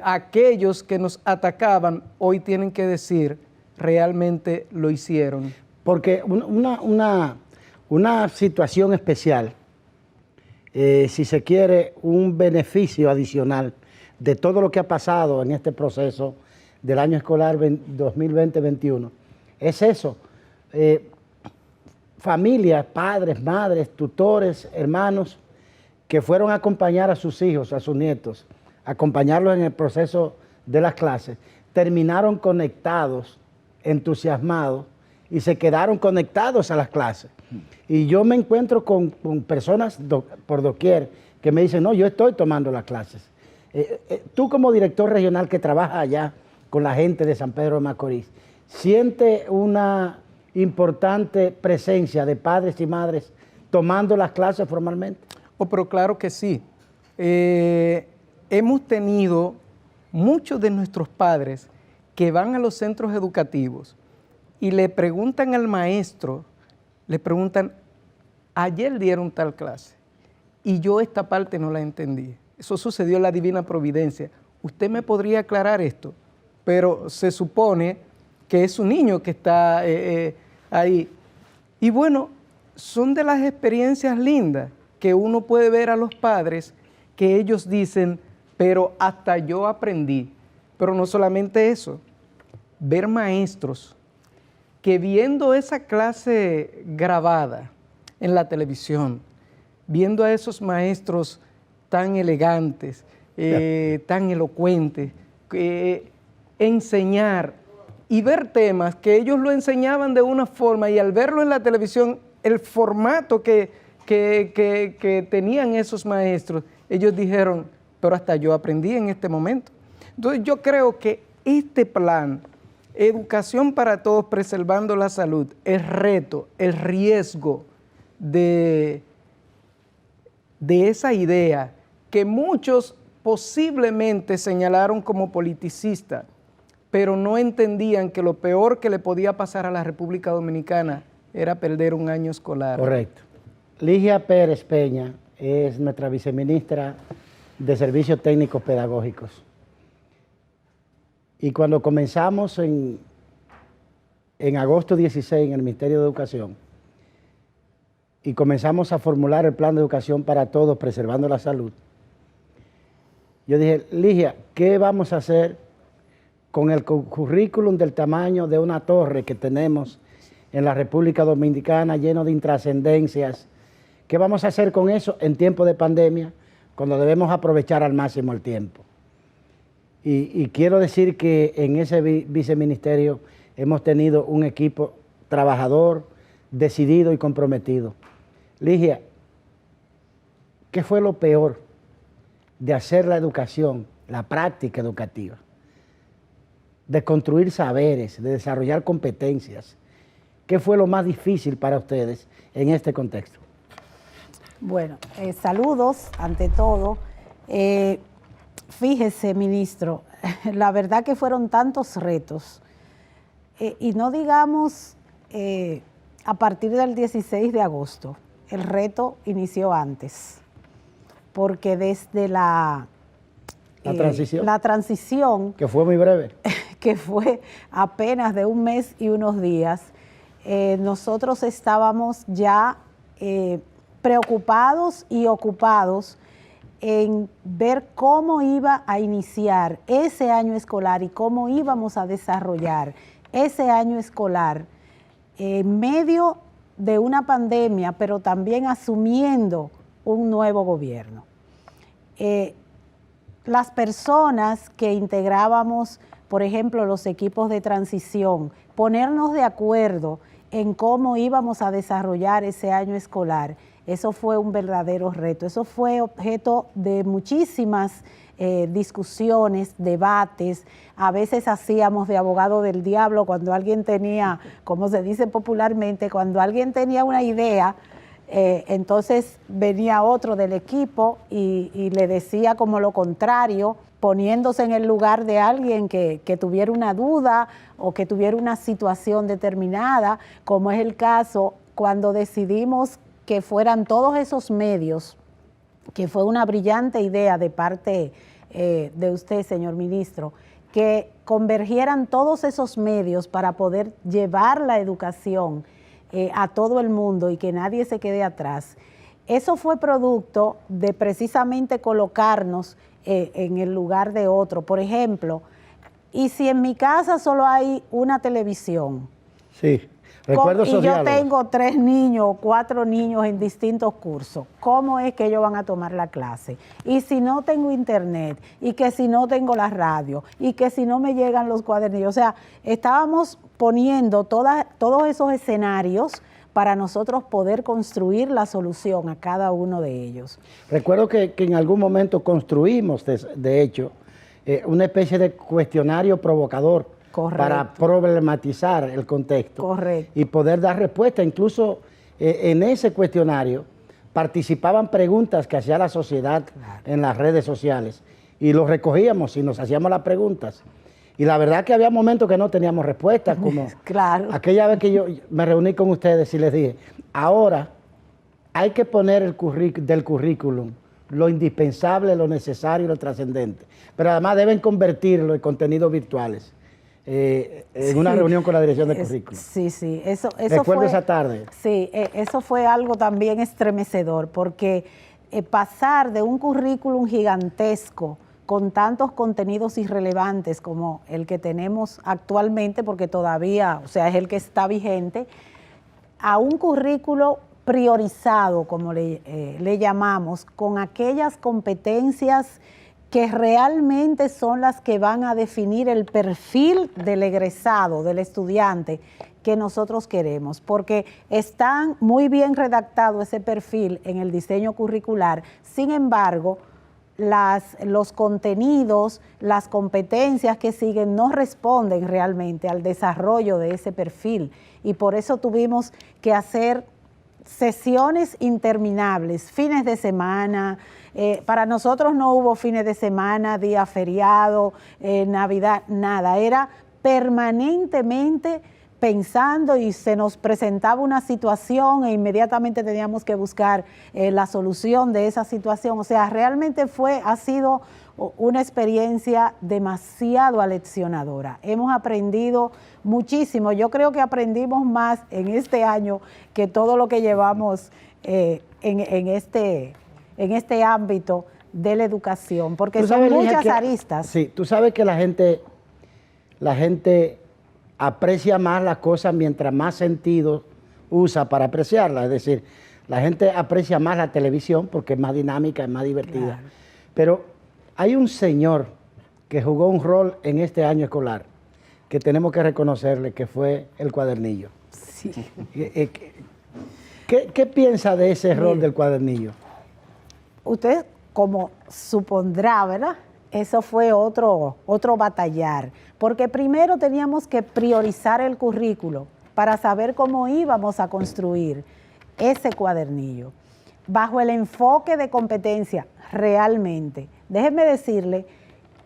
aquellos que nos atacaban hoy tienen que decir, realmente lo hicieron. Porque una situación especial, si se quiere, un beneficio adicional de todo lo que ha pasado en este proceso del año escolar 2020-21, es eso. Familias, padres, madres, tutores, hermanos, que fueron a acompañar a sus hijos, a sus nietos, acompañarlos en el proceso de las clases, terminaron conectados, entusiasmados, y se quedaron conectados a las clases. Y yo me encuentro con personas por doquier que me dicen, no, yo estoy tomando las clases. Tú como director regional que trabaja allá con la gente de San Pedro de Macorís, ¿siente una importante presencia de padres y madres tomando las clases formalmente? Oh, pero claro que sí. Hemos tenido muchos de nuestros padres que van a los centros educativos y le preguntan al maestro, le preguntan, ayer dieron tal clase y yo esta parte no la entendí. Eso sucedió en la Divina Providencia. ¿Usted me podría aclarar esto? Pero se supone que es un niño que está ahí. Y bueno, son de las experiencias lindas que uno puede ver a los padres que ellos dicen, pero hasta yo aprendí. Pero no solamente eso, ver maestros que viendo esa clase grabada en la televisión, viendo a esos maestros tan elegantes, tan elocuentes, enseñar y ver temas que ellos lo enseñaban de una forma y al verlo en la televisión, el formato que tenían esos maestros, ellos dijeron, pero hasta yo aprendí en este momento. Entonces yo creo que este plan, Educación para Todos Preservando la Salud, el reto, el riesgo de esa idea que muchos posiblemente señalaron como politicista, pero no entendían que lo peor que le podía pasar a la República Dominicana era perder un año escolar. Correcto. Ligia Pérez Peña es nuestra viceministra de Servicios Técnicos Pedagógicos. Y cuando comenzamos en agosto 16 en el Ministerio de Educación y comenzamos a formular el plan de educación para todos, preservando la salud, yo dije, Ligia, ¿qué vamos a hacer con el currículum del tamaño de una torre que tenemos en la República Dominicana, lleno de intrascendencias? ¿Qué vamos a hacer con eso en tiempo de pandemia, cuando debemos aprovechar al máximo el tiempo? Y quiero decir que en ese viceministerio hemos tenido un equipo trabajador, decidido y comprometido. Ligia, ¿qué fue lo peor de hacer la educación, la práctica educativa? De construir saberes, de desarrollar competencias. ¿Qué fue lo más difícil para ustedes en este contexto? Bueno, saludos ante todo. Fíjese, ministro, la verdad que fueron tantos retos y no digamos a partir del 16 de agosto, el reto inició antes, porque desde la transición, que fue muy breve, que fue apenas de un mes y unos días, nosotros estábamos ya preocupados y ocupados en ver cómo iba a iniciar ese año escolar y cómo íbamos a desarrollar ese año escolar en medio de una pandemia, pero también asumiendo un nuevo gobierno. Las personas que integrábamos, por ejemplo, los equipos de transición, ponernos de acuerdo en cómo íbamos a desarrollar ese año escolar, eso fue un verdadero reto. Eso fue objeto de muchísimas discusiones, debates. A veces hacíamos de abogado del diablo cuando alguien tenía, como se dice popularmente, cuando alguien tenía una idea, entonces venía otro del equipo y le decía como lo contrario, poniéndose en el lugar de alguien que tuviera una duda o que tuviera una situación determinada, como es el caso cuando decidimos que fueran todos esos medios, que fue una brillante idea de parte de usted, señor ministro, que convergieran todos esos medios para poder llevar la educación a todo el mundo y que nadie se quede atrás. Eso fue producto de precisamente colocarnos en el lugar de otro. Por ejemplo, y si en mi casa solo hay una televisión, sí, recuerdo esos y yo diálogos. tengo 3 niños o 4 niños en distintos cursos, ¿cómo es que ellos van a tomar la clase? Y si no tengo internet, y que si no tengo la radio, y que si no me llegan los cuadernillos. O sea, estábamos poniendo todos esos escenarios para nosotros poder construir la solución a cada uno de ellos. Recuerdo que en algún momento construimos, de hecho, una especie de cuestionario provocador. Correcto. Para problematizar el contexto. Correcto. Y poder dar respuesta. Incluso en ese cuestionario participaban preguntas que hacía la sociedad en las redes sociales y los recogíamos y nos hacíamos las preguntas. Y la verdad que había momentos que no teníamos respuestas, como claro. Aquella vez que yo me reuní con ustedes y les dije, ahora hay que poner del currículum lo indispensable, lo necesario y lo trascendente. Pero además deben convertirlo en contenidos virtuales. En una reunión con la dirección de currículum. Sí, sí, eso recuerdo fue, esa tarde. Sí, eso fue algo también estremecedor, porque pasar de un currículum gigantesco con tantos contenidos irrelevantes como el que tenemos actualmente, porque todavía, o sea, es el que está vigente, a un currículo priorizado, como le llamamos, con aquellas competencias que realmente son las que van a definir el perfil del egresado, del estudiante que nosotros queremos, porque están muy bien redactado ese perfil en el diseño curricular. Sin embargo, los contenidos, las competencias que siguen no responden realmente al desarrollo de ese perfil, y por eso tuvimos que hacer sesiones interminables, fines de semana. Para nosotros no hubo fines de semana, día feriado, Navidad, nada. Era permanentemente pensando y se nos presentaba una situación e inmediatamente teníamos que buscar la solución de esa situación. O sea, realmente ha sido una experiencia demasiado aleccionadora. Hemos aprendido muchísimo. Yo creo que aprendimos más en este año que todo lo que llevamos en este ámbito de la educación, porque son muchas aristas. Sí, tú sabes que la gente aprecia más las cosas mientras más sentido usa para apreciarlas. Es decir, la gente aprecia más la televisión porque es más dinámica, es más divertida. Claro. Pero hay un señor que jugó un rol en este año escolar que tenemos que reconocerle, que fue el cuadernillo. Sí. ¿Qué piensa de ese rol del cuadernillo? Usted, como supondrá, ¿verdad? Eso fue otro batallar, porque primero teníamos que priorizar el currículo para saber cómo íbamos a construir ese cuadernillo, bajo el enfoque de competencia realmente. Déjeme decirle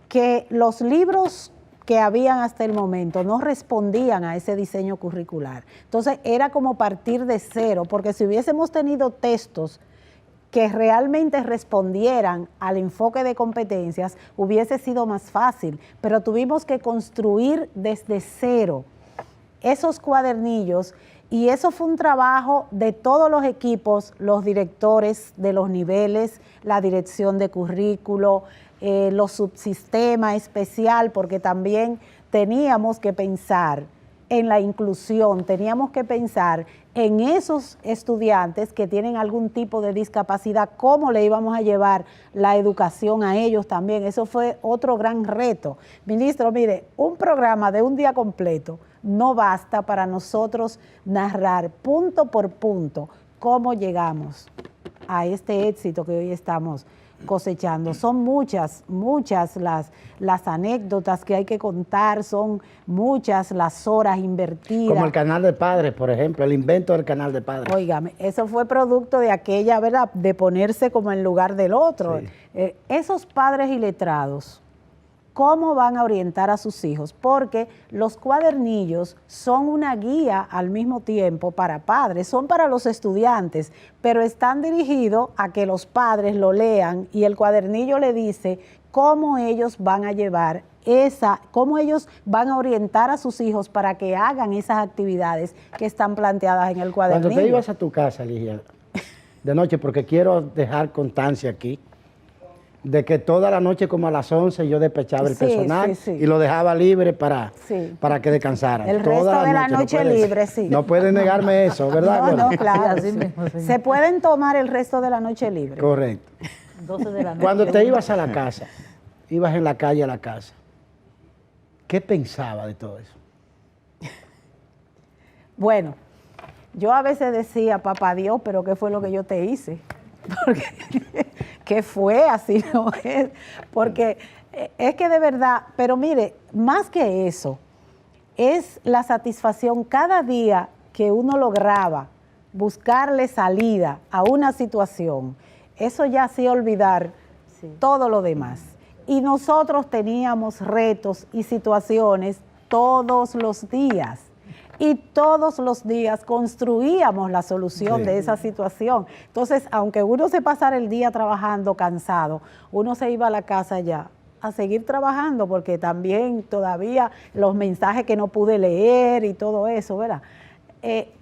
que los libros que habían hasta el momento no respondían a ese diseño curricular. Entonces era como partir de cero, porque si hubiésemos tenido textos que realmente respondieran al enfoque de competencias, hubiese sido más fácil, pero tuvimos que construir desde cero esos cuadernillos, y eso fue un trabajo de todos los equipos, los directores de los niveles, la dirección de currículo, los subsistemas especial, porque también teníamos que pensar en la inclusión, teníamos que pensar en esos estudiantes que tienen algún tipo de discapacidad, cómo le íbamos a llevar la educación a ellos también. Eso fue otro gran reto. Ministro, mire, un programa de un día completo no basta para nosotros narrar punto por punto cómo llegamos a este éxito que hoy estamos cosechando. Son muchas las anécdotas que hay que contar, son muchas las horas invertidas. Como el canal de padres, por ejemplo, el invento del canal de padres. Óigame, eso fue producto de aquella, ¿verdad?, de ponerse como en lugar del otro. Sí. Esos padres iletrados cómo van a orientar a sus hijos, porque los cuadernillos son una guía al mismo tiempo para padres, son para los estudiantes, pero están dirigidos a que los padres lo lean y el cuadernillo le dice cómo ellos van a llevar cómo ellos van a orientar a sus hijos para que hagan esas actividades que están planteadas en el cuadernillo. Cuando te ibas a tu casa, Ligia, de noche, porque quiero dejar constancia aquí, de que toda la noche como a las 11 yo despechaba el personal y lo dejaba libre para que descansaran. El resto de la noche libre, sí. No puedes negarme eso, ¿verdad? No, claro. Se pueden tomar el resto de la noche libre. Correcto. 12 de la noche. Cuando te ibas a la casa, ibas en la calle a la casa, ¿qué pensaba de todo eso? Bueno, yo a veces decía, papá Dios, pero ¿qué fue lo que yo te hice? Porque, ¿qué fue? Así no es. Porque es que de verdad, pero mire, más que eso, es la satisfacción cada día que uno lograba buscarle salida a una situación. Eso ya hacía olvidar todo lo demás. Y nosotros teníamos retos y situaciones todos los días. Y todos los días construíamos la solución de esa situación. Entonces, aunque uno se pasara el día trabajando cansado, uno se iba a la casa ya a seguir trabajando, porque también todavía los mensajes que no pude leer y todo eso, ¿verdad?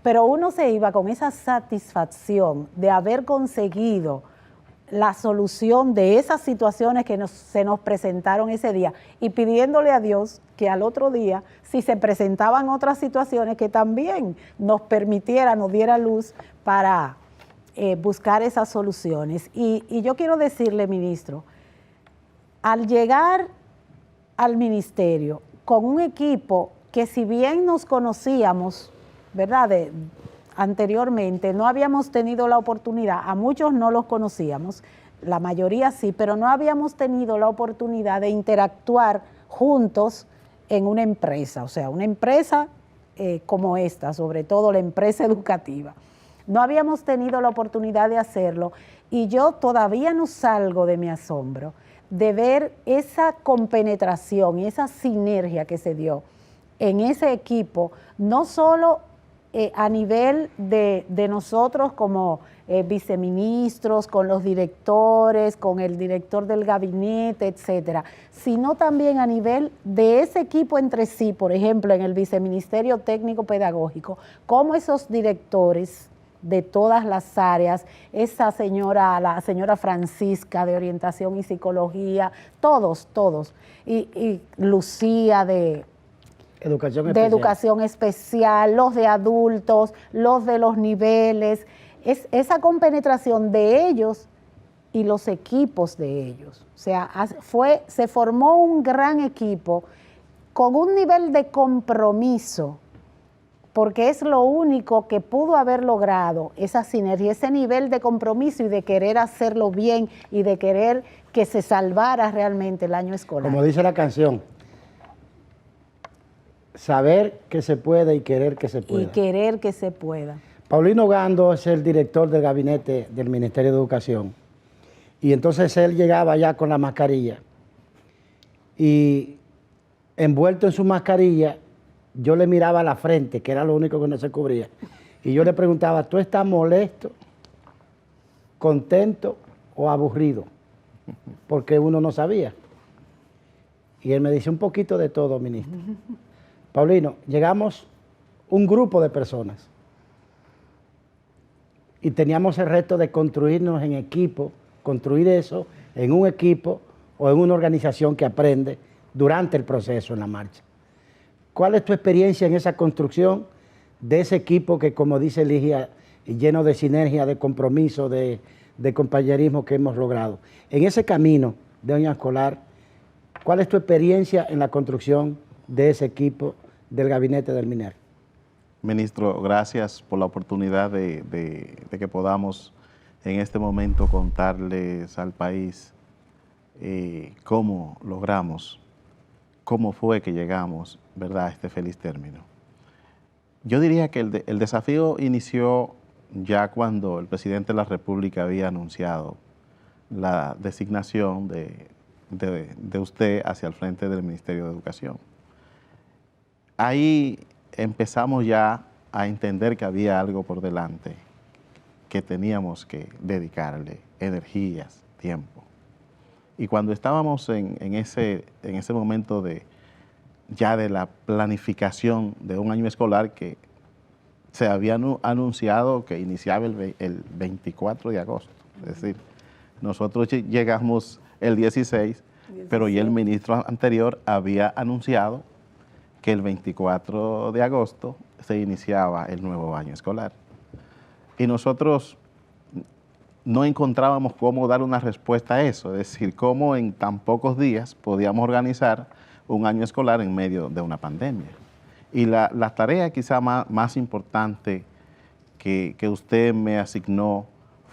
Pero uno se iba con esa satisfacción de haber conseguido la solución de esas situaciones que se nos presentaron ese día y pidiéndole a Dios que al otro día, si se presentaban otras situaciones, que también nos permitiera, nos diera luz para buscar esas soluciones. Y yo quiero decirle, ministro, al llegar al ministerio con un equipo que si bien nos conocíamos, ¿verdad?, anteriormente, no habíamos tenido la oportunidad, a muchos no los conocíamos, la mayoría sí, pero no habíamos tenido la oportunidad de interactuar juntos en una empresa, o sea, una empresa como esta, sobre todo la empresa educativa. No habíamos tenido la oportunidad de hacerlo y yo todavía no salgo de mi asombro de ver esa compenetración y esa sinergia que se dio en ese equipo, no solo a nivel de nosotros como viceministros, con los directores, con el director del gabinete, etcétera, sino también a nivel de ese equipo entre sí, por ejemplo, en el Viceministerio Técnico Pedagógico, como esos directores de todas las áreas, la señora Francisca de Orientación y Psicología, todos, y Lucía de educación especial, los de adultos, los de los niveles, es esa compenetración de ellos y los equipos de ellos. O sea, se formó un gran equipo con un nivel de compromiso, porque es lo único que pudo haber logrado esa sinergia, ese nivel de compromiso y de querer hacerlo bien y de querer que se salvara realmente el año escolar. Como dice la canción, saber que se puede y querer que se pueda. Y querer que se pueda. Paulino Gando es el director del gabinete del Ministerio de Educación. Y entonces él llegaba ya con la mascarilla. Y envuelto en su mascarilla, yo le miraba la frente, que era lo único que no se cubría. Y yo le preguntaba, ¿tú estás molesto, contento o aburrido? Porque uno no sabía. Y él me dice, un poquito de todo, ministro. Paulino, llegamos un grupo de personas y teníamos el reto de construirnos en equipo, construir eso en un equipo o en una organización que aprende durante el proceso en la marcha. ¿Cuál es tu experiencia en esa construcción de ese equipo que, como dice Ligia, lleno de sinergia, de compromiso, de compañerismo que hemos logrado? En ese camino de año escolar, ¿cuál es tu experiencia en la construcción de ese equipo del gabinete del MINER? Ministro, gracias por la oportunidad de que podamos en este momento contarles al país cómo logramos, cómo fue que llegamos, ¿verdad?, a este feliz término. Yo diría que el desafío inició ya cuando el presidente de la República había anunciado la designación de de usted hacia el frente del Ministerio de Educación. Ahí empezamos ya a entender que había algo por delante, que teníamos que dedicarle energías, tiempo. Y cuando estábamos en ese momento ya de la planificación de un año escolar que se había anunciado que iniciaba el 24 de agosto, es decir, nosotros llegamos el 16, pero ya el ministro anterior había anunciado que el 24 de agosto se iniciaba el nuevo año escolar. Y nosotros no encontrábamos cómo dar una respuesta a eso, es decir, cómo en tan pocos días podíamos organizar un año escolar en medio de una pandemia. Y la tarea quizá más importante que usted me asignó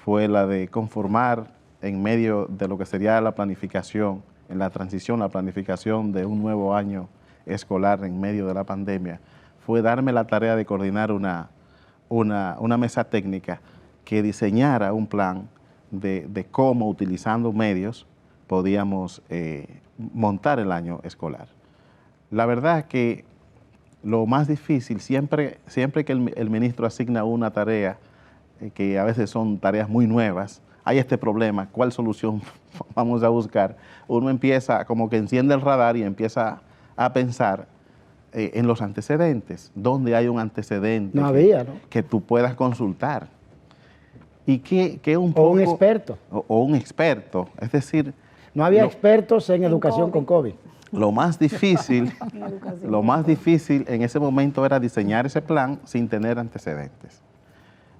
fue la de conformar en medio de lo que sería la planificación, en la transición, la planificación de un nuevo año escolar en medio de la pandemia, fue darme la tarea de coordinar una mesa técnica que diseñara un plan de cómo, utilizando medios, podíamos montar el año escolar. La verdad es que lo más difícil, siempre que el ministro asigna una tarea, que a veces son tareas muy nuevas, hay este problema, ¿cuál solución vamos a buscar? Uno empieza, como que enciende el radar y empieza a pensar en los antecedentes, donde hay un antecedente que tú puedas consultar. Y que un poco, o un experto. O un experto, es decir... No había expertos en educación con COVID. Lo más difícil en ese momento era diseñar ese plan sin tener antecedentes.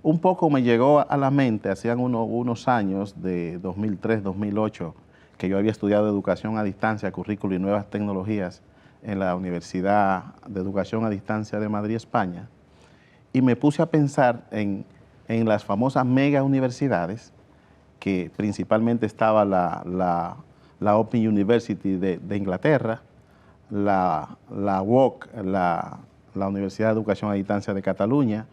Un poco me llegó a la mente, hacían unos años, de 2003, 2008, que yo había estudiado educación a distancia, currículo y nuevas tecnologías en la Universidad de Educación a Distancia de Madrid, España, y me puse a pensar en las famosas mega universidades, que principalmente estaba la Open University de Inglaterra, la UOC, la Universidad de Educación a Distancia de Cataluña,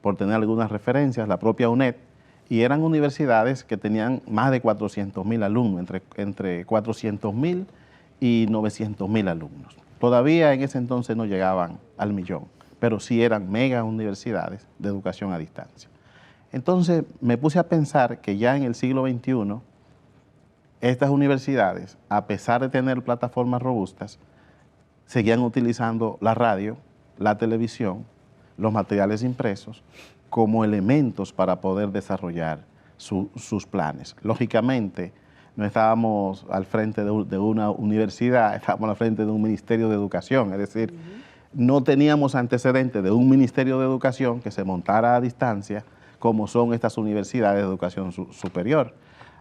por tener algunas referencias, la propia UNED, y eran universidades que tenían más de 400.000 alumnos, entre 400.000 y 900.000 alumnos. Todavía en ese entonces no llegaban al millón, pero sí eran mega universidades de educación a distancia. Entonces me puse a pensar que ya en el siglo XXI, estas universidades, a pesar de tener plataformas robustas, seguían utilizando la radio, la televisión, los materiales impresos como elementos para poder desarrollar sus planes. Lógicamente, no estábamos al frente de una universidad, estábamos al frente de un ministerio de educación, es decir, no teníamos antecedentes de un ministerio de educación que se montara a distancia como son estas universidades de educación superior.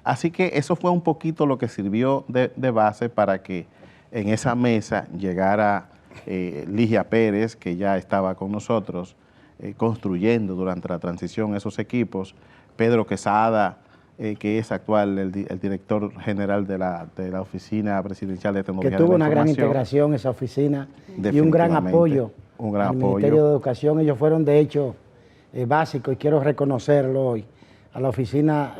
Así que eso fue un poquito lo que sirvió de base para que en esa mesa llegara Ligia Pérez, que ya estaba con nosotros, construyendo durante la transición esos equipos, Pedro Quesada, que es actual el director general de la Oficina Presidencial de Tecnología de la Información. Que tuvo una gran integración esa oficina y un gran apoyo al Ministerio de Educación. Ellos fueron, de hecho, básicos, y quiero reconocerlo hoy, a la Oficina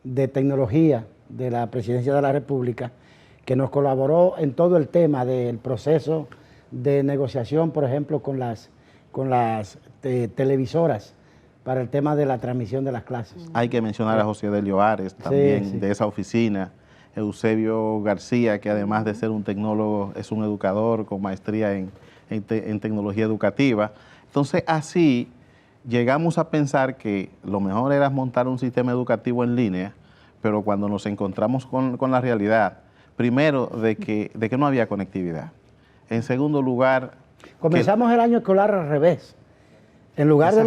de Tecnología de la Presidencia de la República, que nos colaboró en todo el tema del proceso de negociación, por ejemplo, con las televisoras para el tema de la transmisión de las clases. Hay que mencionar a José Delio Ares también, de esa oficina, Eusebio García, que además de ser un tecnólogo, es un educador con maestría en tecnología educativa. Entonces, así llegamos a pensar que lo mejor era montar un sistema educativo en línea, pero cuando nos encontramos con la realidad, primero, de que no había conectividad. En segundo lugar... Comenzamos el año escolar al revés. En lugar de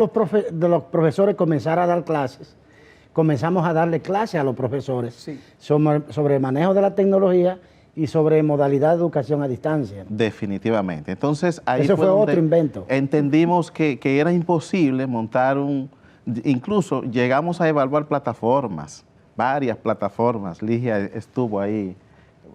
los profesores comenzar a dar clases, comenzamos a darle clases a los profesores sobre el manejo de la tecnología y sobre modalidad de educación a distancia. Definitivamente. Entonces, ahí eso fue otro invento. Entendimos que era imposible montar incluso llegamos a evaluar plataformas, varias plataformas. Ligia estuvo ahí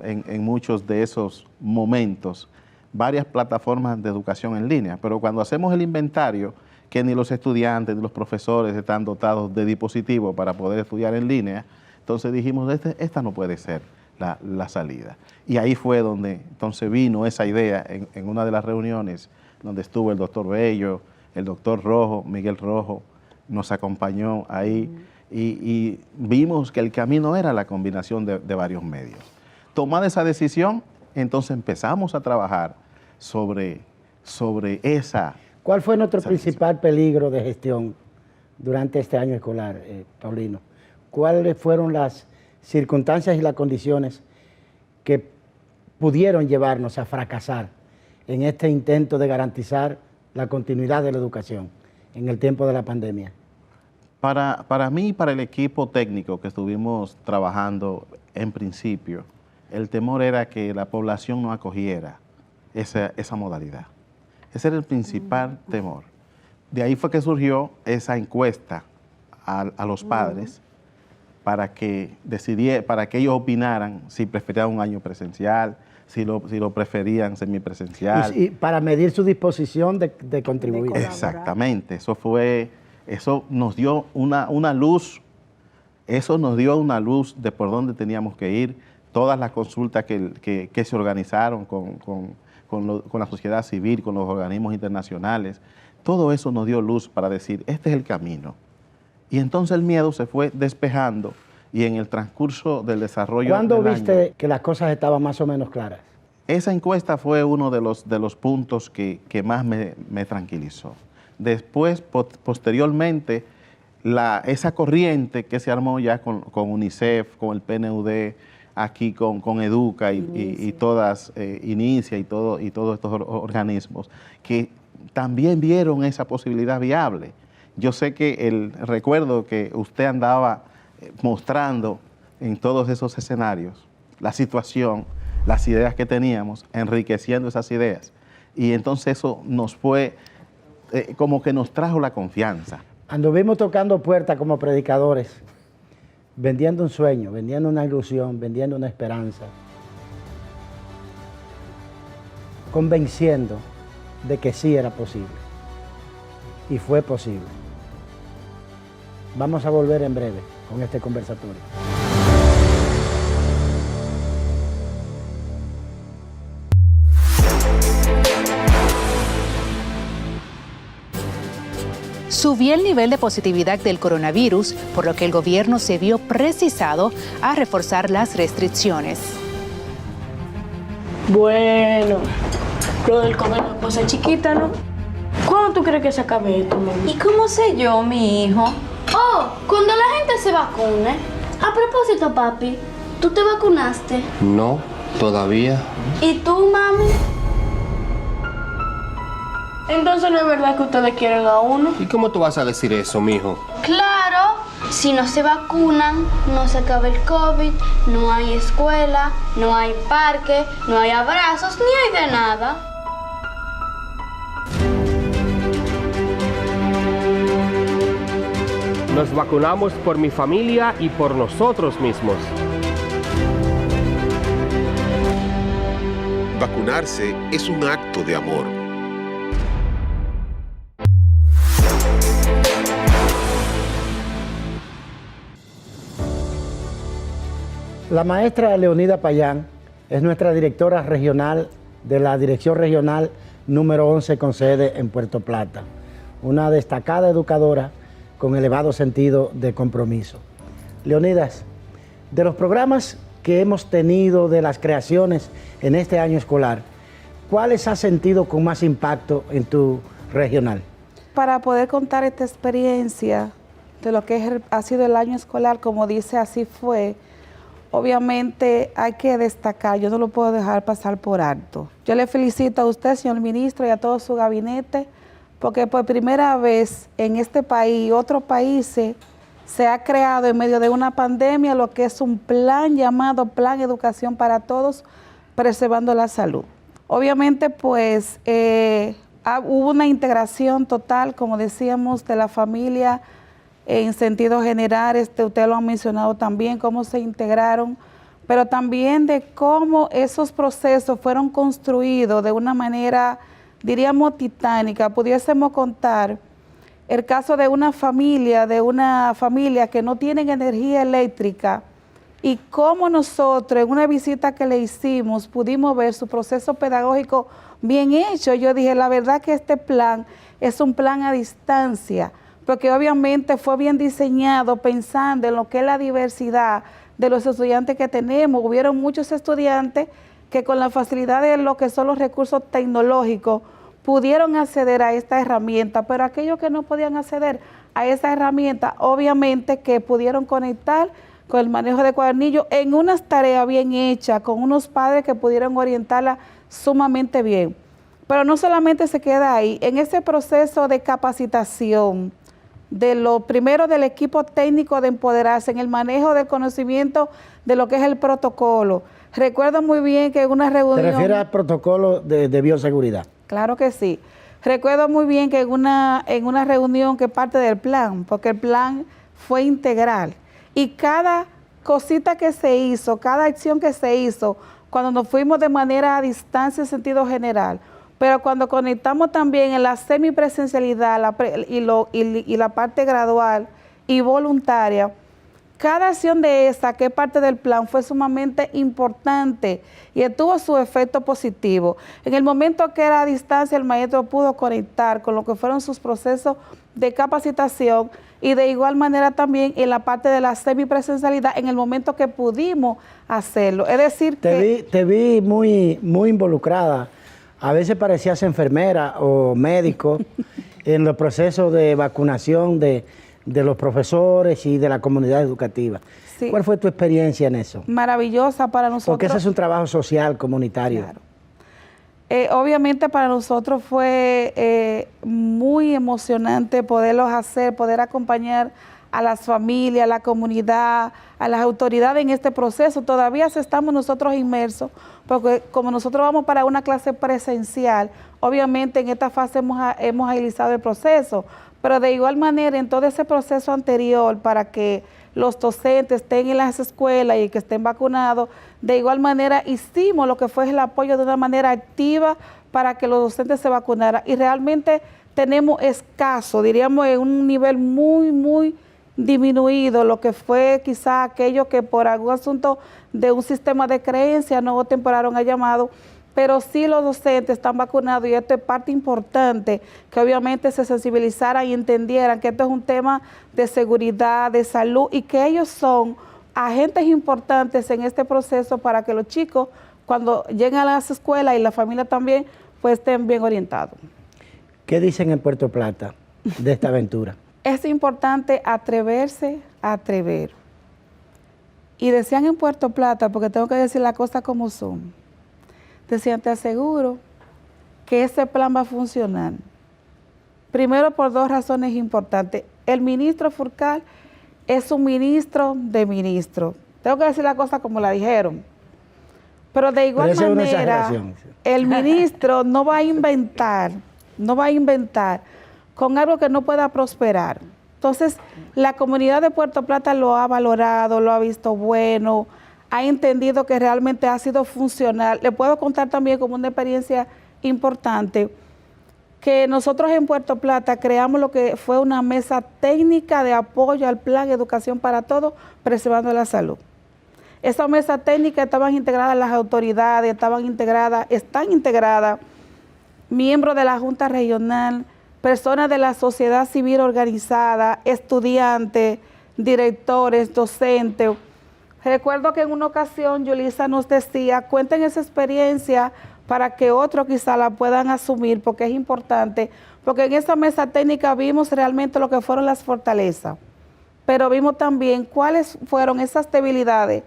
en muchos de esos momentos, varias plataformas de educación en línea, pero cuando hacemos el inventario, que ni los estudiantes ni los profesores están dotados de dispositivos para poder estudiar en línea, entonces dijimos, esta no puede ser la salida. Y ahí fue donde entonces vino esa idea en una de las reuniones donde estuvo el doctor Bello, el doctor Rojo, Miguel Rojo, nos acompañó ahí y vimos que el camino era la combinación de varios medios. Tomada esa decisión, entonces empezamos a trabajar sobre esa... ¿Cuál fue nuestro principal peligro de gestión durante este año escolar, Paulino? ¿Cuáles fueron las circunstancias y las condiciones que pudieron llevarnos a fracasar en este intento de garantizar la continuidad de la educación en el tiempo de la pandemia? Para mí y para el equipo técnico que estuvimos trabajando en principio, el temor era que la población no acogiera esa modalidad. Ese era el principal temor. De ahí fue que surgió esa encuesta a los padres para que ellos opinaran si preferían un año presencial, si lo preferían semipresencial. Y para medir su disposición de contribuir. Exactamente, eso nos dio una luz, de por dónde teníamos que ir, todas las consultas que se organizaron con la sociedad civil, con los organismos internacionales, todo eso nos dio luz para decir, este es el camino. Y entonces el miedo se fue despejando y en el transcurso del desarrollo ¿Cuándo del viste año, que las cosas estaban más o menos claras? esa encuesta fue uno de los puntos que más me tranquilizó. Después, posteriormente, esa corriente que se armó ya con UNICEF, con el PNUD, aquí con Educa y todas, Inicia y todos estos organismos, que también vieron esa posibilidad viable. Yo sé que el recuerdo que usted andaba mostrando en todos esos escenarios, la situación, las ideas que teníamos, enriqueciendo esas ideas. Y entonces eso nos fue, como que nos trajo la confianza. Anduvimos tocando puertas como predicadores, vendiendo un sueño, vendiendo una ilusión, vendiendo una esperanza, convenciendo de que sí era posible. Y fue posible. Vamos a volver en breve con este conversatorio. Subió el nivel de positividad del coronavirus, por lo que el gobierno se vio precisado a reforzar las restricciones. Bueno, lo del comer la cosa chiquita, ¿no? ¿Cuándo tú crees que se acabe esto, mami? ¿Y cómo sé yo, mi hijo? Oh, cuando la gente se vacune. A propósito, papi, ¿tú te vacunaste? No, todavía. ¿Y tú, mami? Entonces no es verdad que ustedes quieren a uno. ¿Y cómo tú vas a decir eso, mijo? Claro, si no se vacunan, no se acaba el COVID, no hay escuela, no hay parque, no hay abrazos, ni hay de nada. Nos vacunamos por mi familia y por nosotros mismos. Vacunarse es un acto de amor. La maestra Leonida Payán es nuestra directora regional de la Dirección Regional número 11 con sede en Puerto Plata, una destacada educadora con elevado sentido de compromiso. Leonidas, de los programas que hemos tenido, de las creaciones en este año escolar, ¿cuáles has sentido con más impacto en tu regional? Para poder contar esta experiencia de lo que ha sido el año escolar, como dice, así fue, obviamente hay que destacar, yo no lo puedo dejar pasar por alto. Yo le felicito a usted, señor ministro, y a todo su gabinete, porque por primera vez en este país y otros países se ha creado en medio de una pandemia lo que es un plan llamado Plan Educación para Todos, preservando la salud. Obviamente, pues, hubo una integración total, como decíamos, de la familia en sentido general, usted lo ha mencionado también, cómo se integraron, pero también de cómo esos procesos fueron construidos de una manera, diríamos, titánica. Pudiésemos contar el caso de una familia que no tienen energía eléctrica y cómo nosotros en una visita que le hicimos pudimos ver su proceso pedagógico bien hecho. Yo dije, la verdad que este plan es un plan a distancia, porque obviamente fue bien diseñado pensando en lo que es la diversidad de los estudiantes que tenemos. Hubieron muchos estudiantes que con la facilidad de lo que son los recursos tecnológicos pudieron acceder a esta herramienta, pero aquellos que no podían acceder a esa herramienta, obviamente que pudieron conectar con el manejo de cuadernillos en unas tareas bien hechas, con unos padres que pudieron orientarla sumamente bien. Pero no solamente se queda ahí, en ese proceso de capacitación, de lo primero del equipo técnico de empoderarse, en el manejo del conocimiento de lo que es el protocolo. Recuerdo muy bien que en una reunión... ¿Te refieres al protocolo de bioseguridad? Claro que sí. Recuerdo muy bien que en una reunión que parte del plan, porque el plan fue integral, y cada cosita que se hizo, cada acción que se hizo, cuando nos fuimos de manera a distancia en sentido general, pero cuando conectamos también en la semipresencialidad y la parte gradual y voluntaria, cada acción de esa, que es parte del plan, fue sumamente importante y tuvo su efecto positivo. En el momento que era a distancia, el maestro pudo conectar con lo que fueron sus procesos de capacitación y de igual manera también en la parte de la semipresencialidad, en el momento que pudimos hacerlo. Es decir, te vi muy involucrada. A veces parecías enfermera o médico en los procesos de vacunación de los profesores y de la comunidad educativa. Sí. ¿Cuál fue tu experiencia en eso? Maravillosa para nosotros. Porque ese es un trabajo social, comunitario. Claro. Obviamente para nosotros fue muy emocionante poderlos hacer, poder acompañar a las familias, a la comunidad, a las autoridades en este proceso. Todavía estamos nosotros inmersos, porque como nosotros vamos para una clase presencial, obviamente en esta fase hemos agilizado el proceso, pero de igual manera en todo ese proceso anterior, para que los docentes estén en las escuelas y que estén vacunados, de igual manera hicimos lo que fue el apoyo de una manera activa para que los docentes se vacunaran, y realmente tenemos escaso, diríamos en un nivel muy disminuido, lo que fue quizá aquello que por algún asunto de un sistema de creencia no temporaron a llamado, pero sí los docentes están vacunados, y esto es parte importante, que obviamente se sensibilizaran y entendieran que esto es un tema de seguridad, de salud, y que ellos son agentes importantes en este proceso para que los chicos, cuando lleguen a las escuelas y la familia también, pues estén bien orientados. ¿Qué dicen en Puerto Plata de esta aventura? Es importante atreverse a atrever. Y decían en Puerto Plata, porque tengo que decir las cosas como son, decían, te aseguro que ese plan va a funcionar. Primero, por dos razones importantes. El ministro Furcal es un ministro de ministros. Tengo que decir la cosa como la dijeron. Pero de igual manera, el ministro no va a inventar con algo que no pueda prosperar. Entonces, la comunidad de Puerto Plata lo ha valorado, lo ha visto bueno, ha entendido que realmente ha sido funcional. Le puedo contar también como una experiencia importante, que nosotros en Puerto Plata creamos lo que fue una mesa técnica de apoyo al plan Educación para Todos, preservando la salud. Esa mesa técnica estaban integradas las autoridades, están integradas miembros de la Junta Regional, personas de la sociedad civil organizada, estudiantes, directores, docentes. Recuerdo que en una ocasión Yulisa nos decía, cuenten esa experiencia para que otros quizá la puedan asumir, porque es importante, porque en esa mesa técnica vimos realmente lo que fueron las fortalezas, pero vimos también cuáles fueron esas debilidades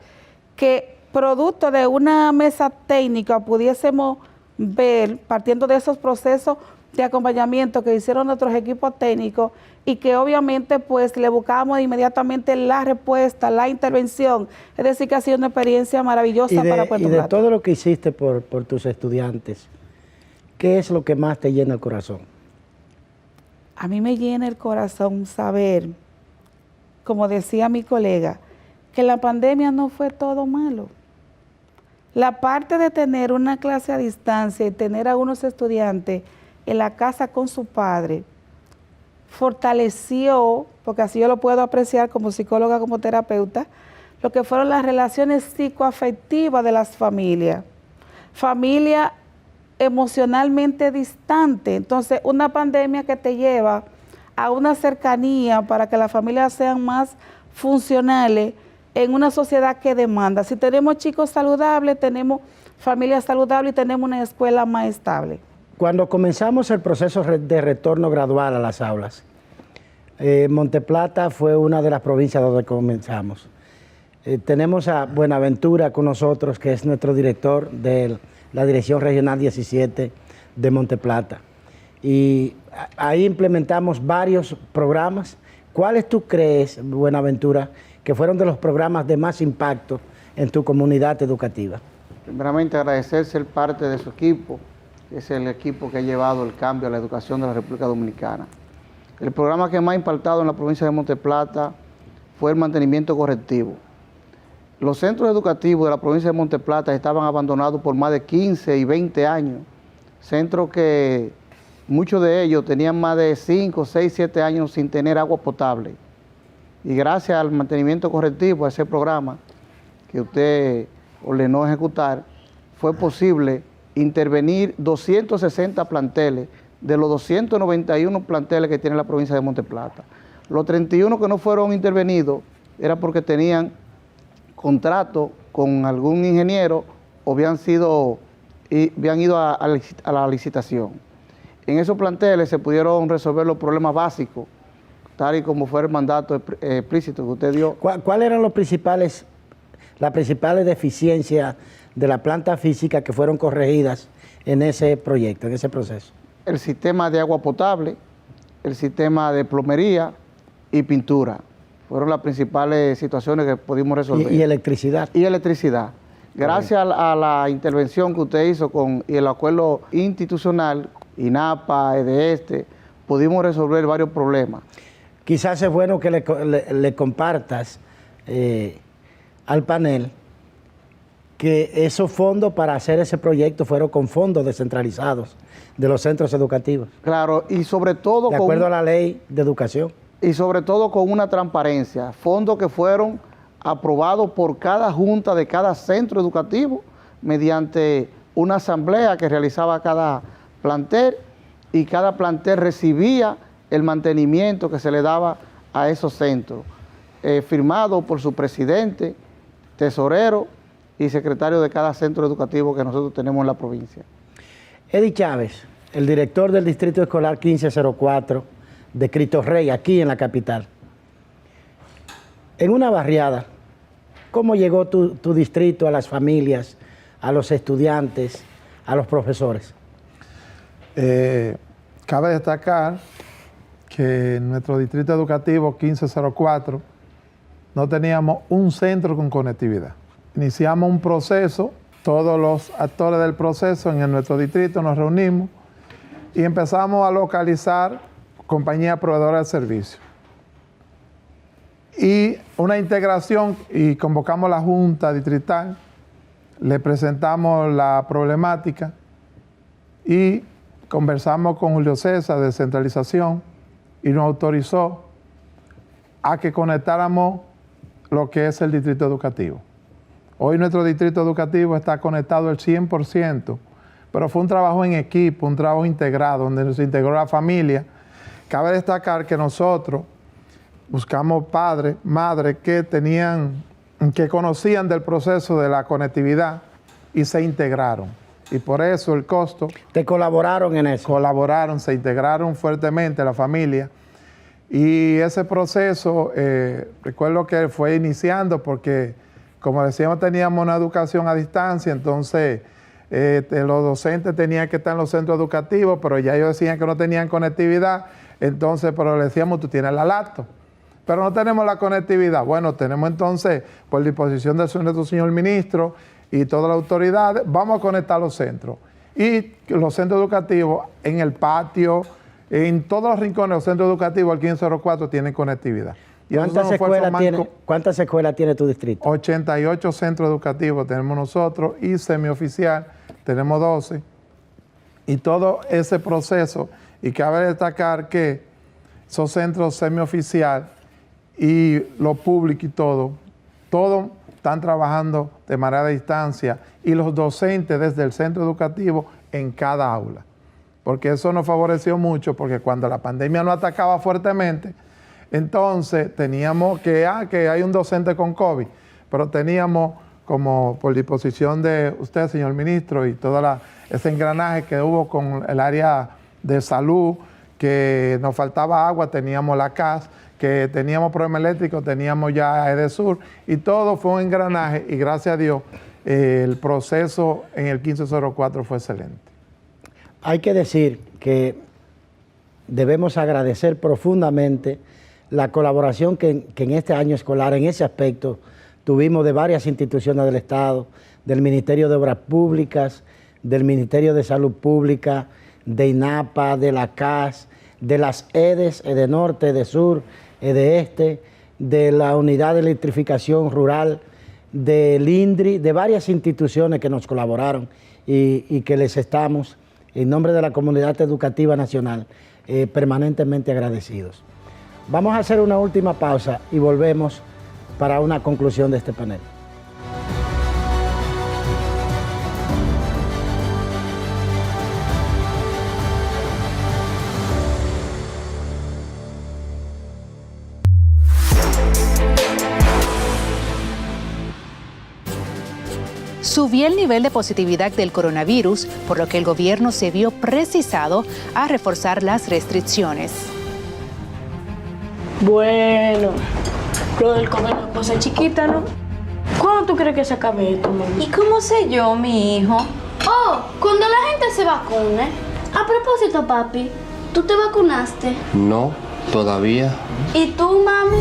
que producto de una mesa técnica pudiésemos ver, partiendo de esos procesos de acompañamiento que hicieron nuestros equipos técnicos, y que obviamente pues le buscábamos inmediatamente la respuesta, la intervención. Es decir, que ha sido una experiencia maravillosa para Puerto Plata. Y de todo lo que hiciste por tus estudiantes, ¿qué es lo que más te llena el corazón? A mí me llena el corazón saber, como decía mi colega, que la pandemia no fue todo malo. La parte de tener una clase a distancia y tener a unos estudiantes en la casa con su padre, fortaleció, porque así yo lo puedo apreciar como psicóloga, como terapeuta, lo que fueron las relaciones psicoafectivas de las familias. Familia emocionalmente distante. Entonces, una pandemia que te lleva a una cercanía para que las familias sean más funcionales en una sociedad que demanda. Si tenemos chicos saludables, tenemos familias saludables y tenemos una escuela más estable. Cuando comenzamos el proceso de retorno gradual a las aulas, Monteplata fue una de las provincias donde comenzamos. Tenemos a Buenaventura con nosotros, que es nuestro director de la Dirección Regional 17 de Monteplata. Y ahí implementamos varios programas. ¿Cuáles tú crees, Buenaventura, que fueron de los programas de más impacto en tu comunidad educativa? Primeramente agradecer ser parte de su equipo, que es el equipo que ha llevado el cambio a la educación de la República Dominicana. El programa que más ha impactado en la provincia de Monteplata fue el mantenimiento correctivo. Los centros educativos de la provincia de Monteplata estaban abandonados por más de 15 y 20 años. Centros que muchos de ellos tenían más de 5, 6, 7 años sin tener agua potable. Y gracias al mantenimiento correctivo, a ese programa que usted ordenó ejecutar, fue posible intervenir 260 planteles de los 291 planteles que tiene la provincia de Monteplata. Los 31 que no fueron intervenidos era porque tenían contrato con algún ingeniero o habían ido a la licitación. En esos planteles se pudieron resolver los problemas básicos, tal y como fue el mandato explícito que usted dio. ¿Cuáles eran las principales deficiencias de la planta física que fueron corregidas en ese proyecto, en ese proceso? El sistema de agua potable, el sistema de plomería y pintura. Fueron las principales situaciones que pudimos resolver. ¿Y electricidad? Y electricidad. Gracias a la intervención que usted hizo y el acuerdo institucional, INAPA, EDESTE, pudimos resolver varios problemas. Quizás es bueno que le compartas al panel que esos fondos para hacer ese proyecto fueron con fondos descentralizados de los centros educativos. Claro, y sobre todo de acuerdo a la ley de educación. Y sobre todo con una transparencia, fondos que fueron aprobados por cada junta de cada centro educativo mediante una asamblea que realizaba cada plantel, y cada plantel recibía el mantenimiento que se le daba a esos centros, firmado por su presidente, tesorero y secretario de cada centro educativo que nosotros tenemos en la provincia. Eddie Chávez, el director del Distrito Escolar 1504 de Cristo Rey, aquí en la capital. En una barriada, ¿cómo llegó tu distrito a las familias, a los estudiantes, a los profesores? Cabe destacar que en nuestro distrito educativo 1504 no teníamos un centro con conectividad. Iniciamos un proceso, todos los actores del proceso en nuestro distrito nos reunimos y empezamos a localizar compañías proveedoras de servicios. Y una integración, y convocamos a la Junta Distrital, le presentamos la problemática y conversamos con Julio César de Centralización y nos autorizó a que conectáramos lo que es el distrito educativo. Hoy nuestro distrito educativo está conectado al 100%, pero fue un trabajo en equipo, un trabajo integrado, donde nos integró la familia. Cabe destacar que nosotros buscamos padres, madres que conocían del proceso de la conectividad y se integraron. Y por eso el costo... ¿Te colaboraron en eso? Colaboraron, se integraron fuertemente la familia. Y ese proceso, recuerdo que fue iniciando porque, como decíamos, teníamos una educación a distancia, entonces los docentes tenían que estar en los centros educativos, pero ya ellos decían que no tenían conectividad, entonces, pero le decíamos, tú tienes la laptop, pero no tenemos la conectividad. Bueno, tenemos entonces, por disposición de nuestro señor ministro y toda la autoridad, vamos a conectar los centros. Y los centros educativos en el patio, en todos los rincones de los centros educativos, el 1504 tienen conectividad. Y ¿Cuántas escuelas tiene tu distrito? 88 centros educativos tenemos nosotros y semioficial tenemos 12. Y todo ese proceso, y cabe destacar que esos centros semioficial y lo público y todo, todos están trabajando de manera a distancia y los docentes desde el centro educativo en cada aula. Porque eso nos favoreció mucho, porque cuando la pandemia nos atacaba fuertemente, entonces teníamos que hay un docente con COVID, pero teníamos, como por disposición de usted, señor ministro, y todo ese engranaje que hubo con el área de salud, que nos faltaba agua, teníamos la CAS, que teníamos problema eléctrico, teníamos ya EDESUR, y todo fue un engranaje, y gracias a Dios, el proceso en el 1504 fue excelente. Hay que decir que debemos agradecer profundamente la colaboración que en este año escolar, en ese aspecto, tuvimos de varias instituciones del Estado, del Ministerio de Obras Públicas, del Ministerio de Salud Pública, de INAPA, de la CAS, de las EDES, EDENorte, EDESUR, EDEESTE, de la Unidad de Electrificación Rural, del INDRI, de varias instituciones que nos colaboraron y que les estamos, en nombre de la comunidad educativa nacional, permanentemente agradecidos. Vamos a hacer una última pausa y volvemos para una conclusión de este panel. Subió el nivel de positividad del coronavirus, por lo que el gobierno se vio precisado a reforzar las restricciones. Bueno, lo del comer la cosa chiquita, ¿no? ¿Cuándo tú crees que se acabe esto, mami? ¿Y cómo sé yo, mi hijo? Oh, cuando la gente se vacune. A propósito, papi, ¿tú te vacunaste? No, todavía. ¿Y tú, mami?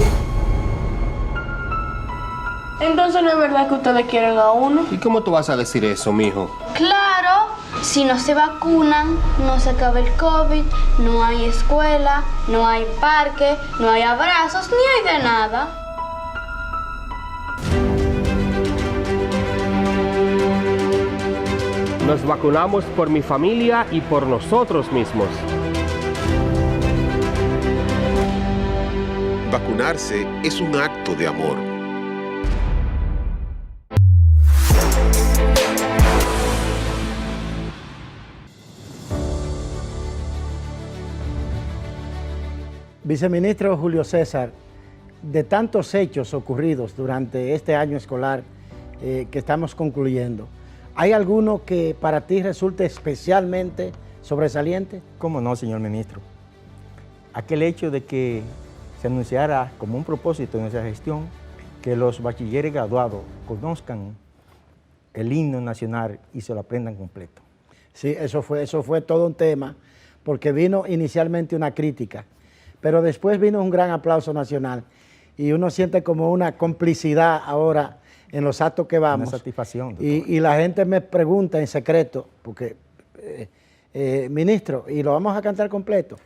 Entonces no es verdad que ustedes quieren a uno. ¿Y cómo tú vas a decir eso, mijo? Claro, si no se vacunan, no se acaba el COVID, no hay escuela, no hay parque, no hay abrazos, ni hay de nada. Nos vacunamos por mi familia y por nosotros mismos. Vacunarse es un acto de amor. Viceministro Julio César, de tantos hechos ocurridos durante este año escolar que estamos concluyendo, ¿hay alguno que para ti resulte especialmente sobresaliente? ¿Cómo no, señor ministro? Aquel hecho de que se anunciara como un propósito de nuestra gestión que los bachilleres graduados conozcan el himno nacional y se lo aprendan completo. Sí, eso fue todo un tema, porque vino inicialmente una crítica, pero después vino un gran aplauso nacional y uno siente como una complicidad ahora en los actos que vamos. Una satisfacción. Y la gente me pregunta en secreto, porque, ministro, ¿y lo vamos a cantar completo?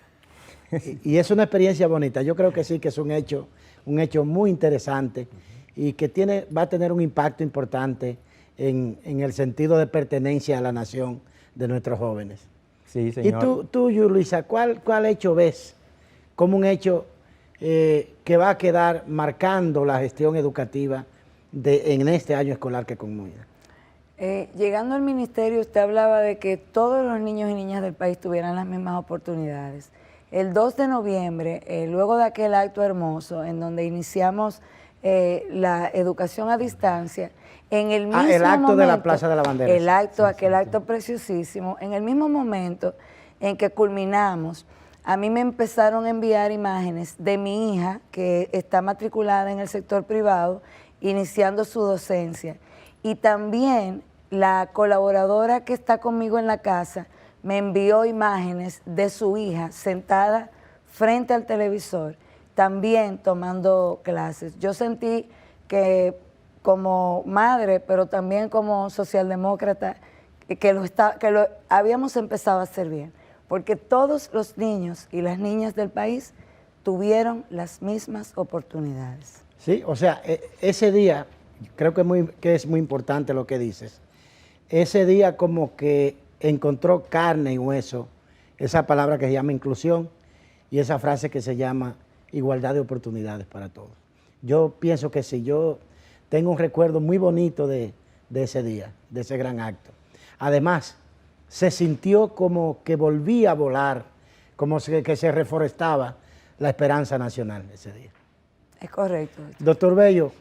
y es una experiencia bonita. Yo creo que sí, que es un hecho muy interesante y que va a tener un impacto importante en el sentido de pertenencia a la nación de nuestros jóvenes. Sí, señor. Y tú Luisa, ¿cuál hecho ves como un hecho que va a quedar marcando la gestión educativa en este año escolar que concluye? Llegando al ministerio, usted hablaba de que todos los niños y niñas del país tuvieran las mismas oportunidades. El 2 de noviembre, luego de aquel acto hermoso en donde iniciamos la educación a distancia, en el mismo el acto momento, de la Plaza de la Bandera. Aquel acto preciosísimo, en el mismo momento en que culminamos, a mí me empezaron a enviar imágenes de mi hija, que está matriculada en el sector privado, iniciando su docencia. Y también la colaboradora que está conmigo en la casa me envió imágenes de su hija sentada frente al televisor, también tomando clases. Yo sentí que como madre, pero también como socialdemócrata, que lo habíamos empezado a hacer bien, porque todos los niños y las niñas del país tuvieron las mismas oportunidades. Sí, o sea, ese día, creo que es muy importante lo que dices, ese día como que encontró carne y hueso esa palabra que se llama inclusión y esa frase que se llama igualdad de oportunidades para todos. Yo pienso que sí, yo tengo un recuerdo muy bonito de ese día, de ese gran acto. Además, se sintió como que volvía a volar, como que se reforestaba la esperanza nacional ese día. Es correcto. Doctor Bello,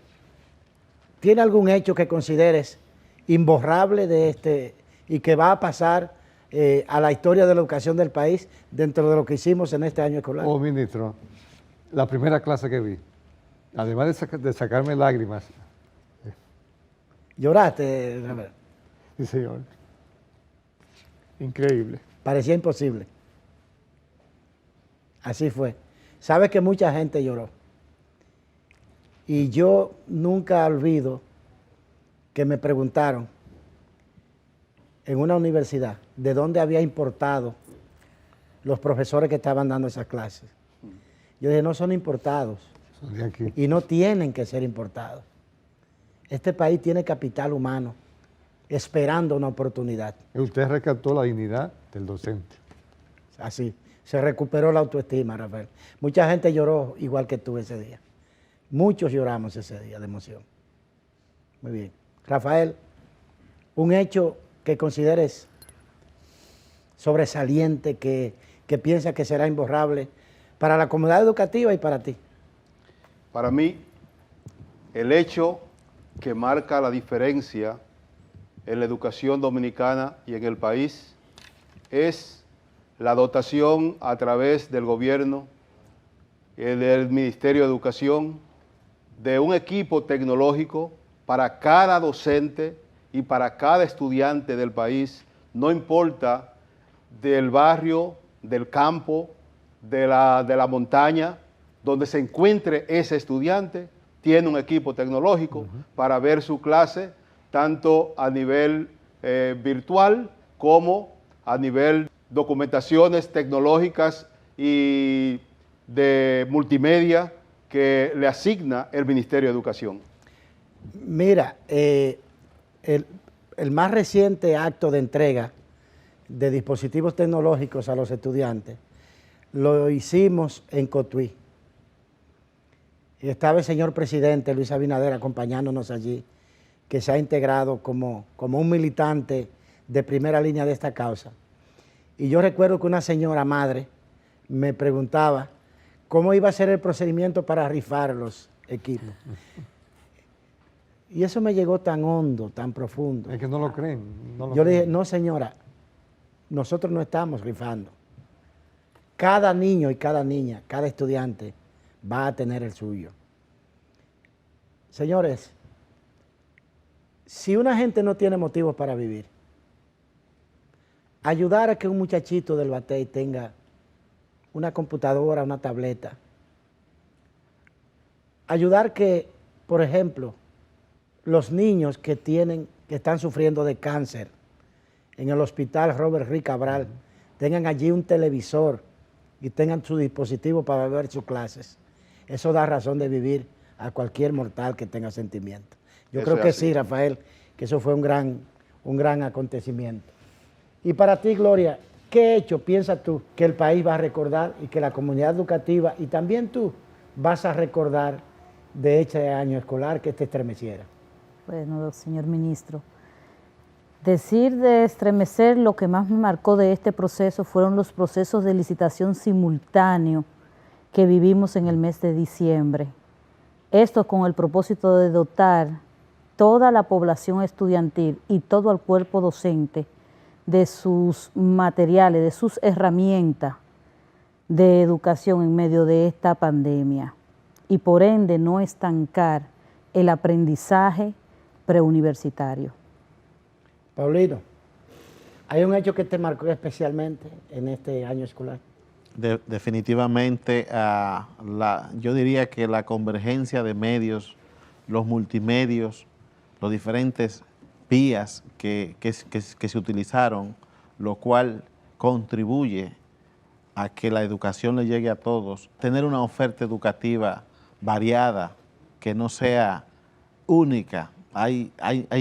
¿tiene algún hecho que consideres imborrable de este y que va a pasar a la historia de la educación del país dentro de lo que hicimos en este año escolar? Oh, ministro, la primera clase que vi, además de sacarme lágrimas. ¿Lloraste, Robert? Sí, señor. Increíble. Parecía imposible. Así fue. Sabes que mucha gente lloró. Y yo nunca olvido que me preguntaron en una universidad de dónde había importado los profesores que estaban dando esas clases. Yo dije, no son importados. Son de aquí. Y no tienen que ser importados. Este país tiene capital humano esperando una oportunidad. Y usted rescató la dignidad del docente. Así, se recuperó la autoestima, Rafael. Mucha gente lloró igual que tú ese día. Muchos lloramos ese día de emoción. Muy bien. Rafael, un hecho que consideres sobresaliente, que piensas que será imborrable para la comunidad educativa y para ti. Para mí, el hecho que marca la diferencia en la educación dominicana y en el país es la dotación a través del gobierno y del Ministerio de Educación de un equipo tecnológico para cada docente y para cada estudiante del país, no importa del barrio, del campo, de la montaña, donde se encuentre ese estudiante, tiene un equipo tecnológico para ver su clase, tanto a nivel virtual como a nivel documentaciones tecnológicas y de multimedia que le asigna el Ministerio de Educación. Mira, el más reciente acto de entrega de dispositivos tecnológicos a los estudiantes lo hicimos en Cotuí. Y estaba el señor presidente Luis Abinader acompañándonos allí, que se ha integrado como un militante de primera línea de esta causa. Y yo recuerdo que una señora madre me preguntaba cómo iba a ser el procedimiento para rifar los equipos. Y eso me llegó tan hondo, tan profundo. Es que no lo creen. Yo le dije, no señora, nosotros no estamos rifando. Cada niño y cada niña, cada estudiante va a tener el suyo. Señores, si una gente no tiene motivos para vivir, ayudar a que un muchachito del Batey tenga una computadora, una tableta, ayudar que, por ejemplo, los niños que están sufriendo de cáncer en el hospital Robert Rick Cabral tengan allí un televisor y tengan su dispositivo para ver sus clases. Eso da razón de vivir a cualquier mortal que tenga sentimiento. Yo creo que sí, Rafael, que eso fue un gran acontecimiento. Y para ti, Gloria, ¿qué hecho piensas tú que el país va a recordar y que la comunidad educativa y también tú vas a recordar de este año escolar que te estremeciera? Bueno, señor ministro, decir de estremecer, lo que más me marcó de este proceso fueron los procesos de licitación simultáneo que vivimos en el mes de diciembre. Esto con el propósito de dotar toda la población estudiantil y todo el cuerpo docente de sus materiales, de sus herramientas de educación en medio de esta pandemia y por ende no estancar el aprendizaje preuniversitario. Paulino, ¿hay un hecho que te marcó especialmente en este año escolar? Definitivamente, yo diría que la convergencia de medios, los multimedios, los diferentes vías que se utilizaron, lo cual contribuye a que la educación le llegue a todos, tener una oferta educativa variada, que no sea única. Hay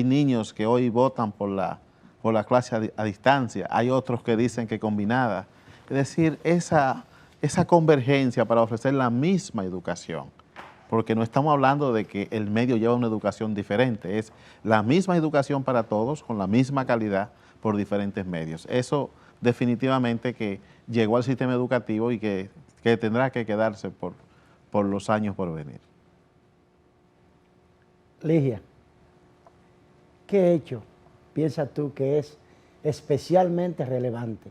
niños que hoy votan por la clase a distancia, hay otros que dicen que combinada. Es decir, esa convergencia para ofrecer la misma educación porque no estamos hablando de que el medio lleva una educación diferente, es la misma educación para todos, con la misma calidad, por diferentes medios. Eso definitivamente que llegó al sistema educativo y que tendrá que quedarse por los años por venir. Ligia, ¿qué hecho piensas tú que es especialmente relevante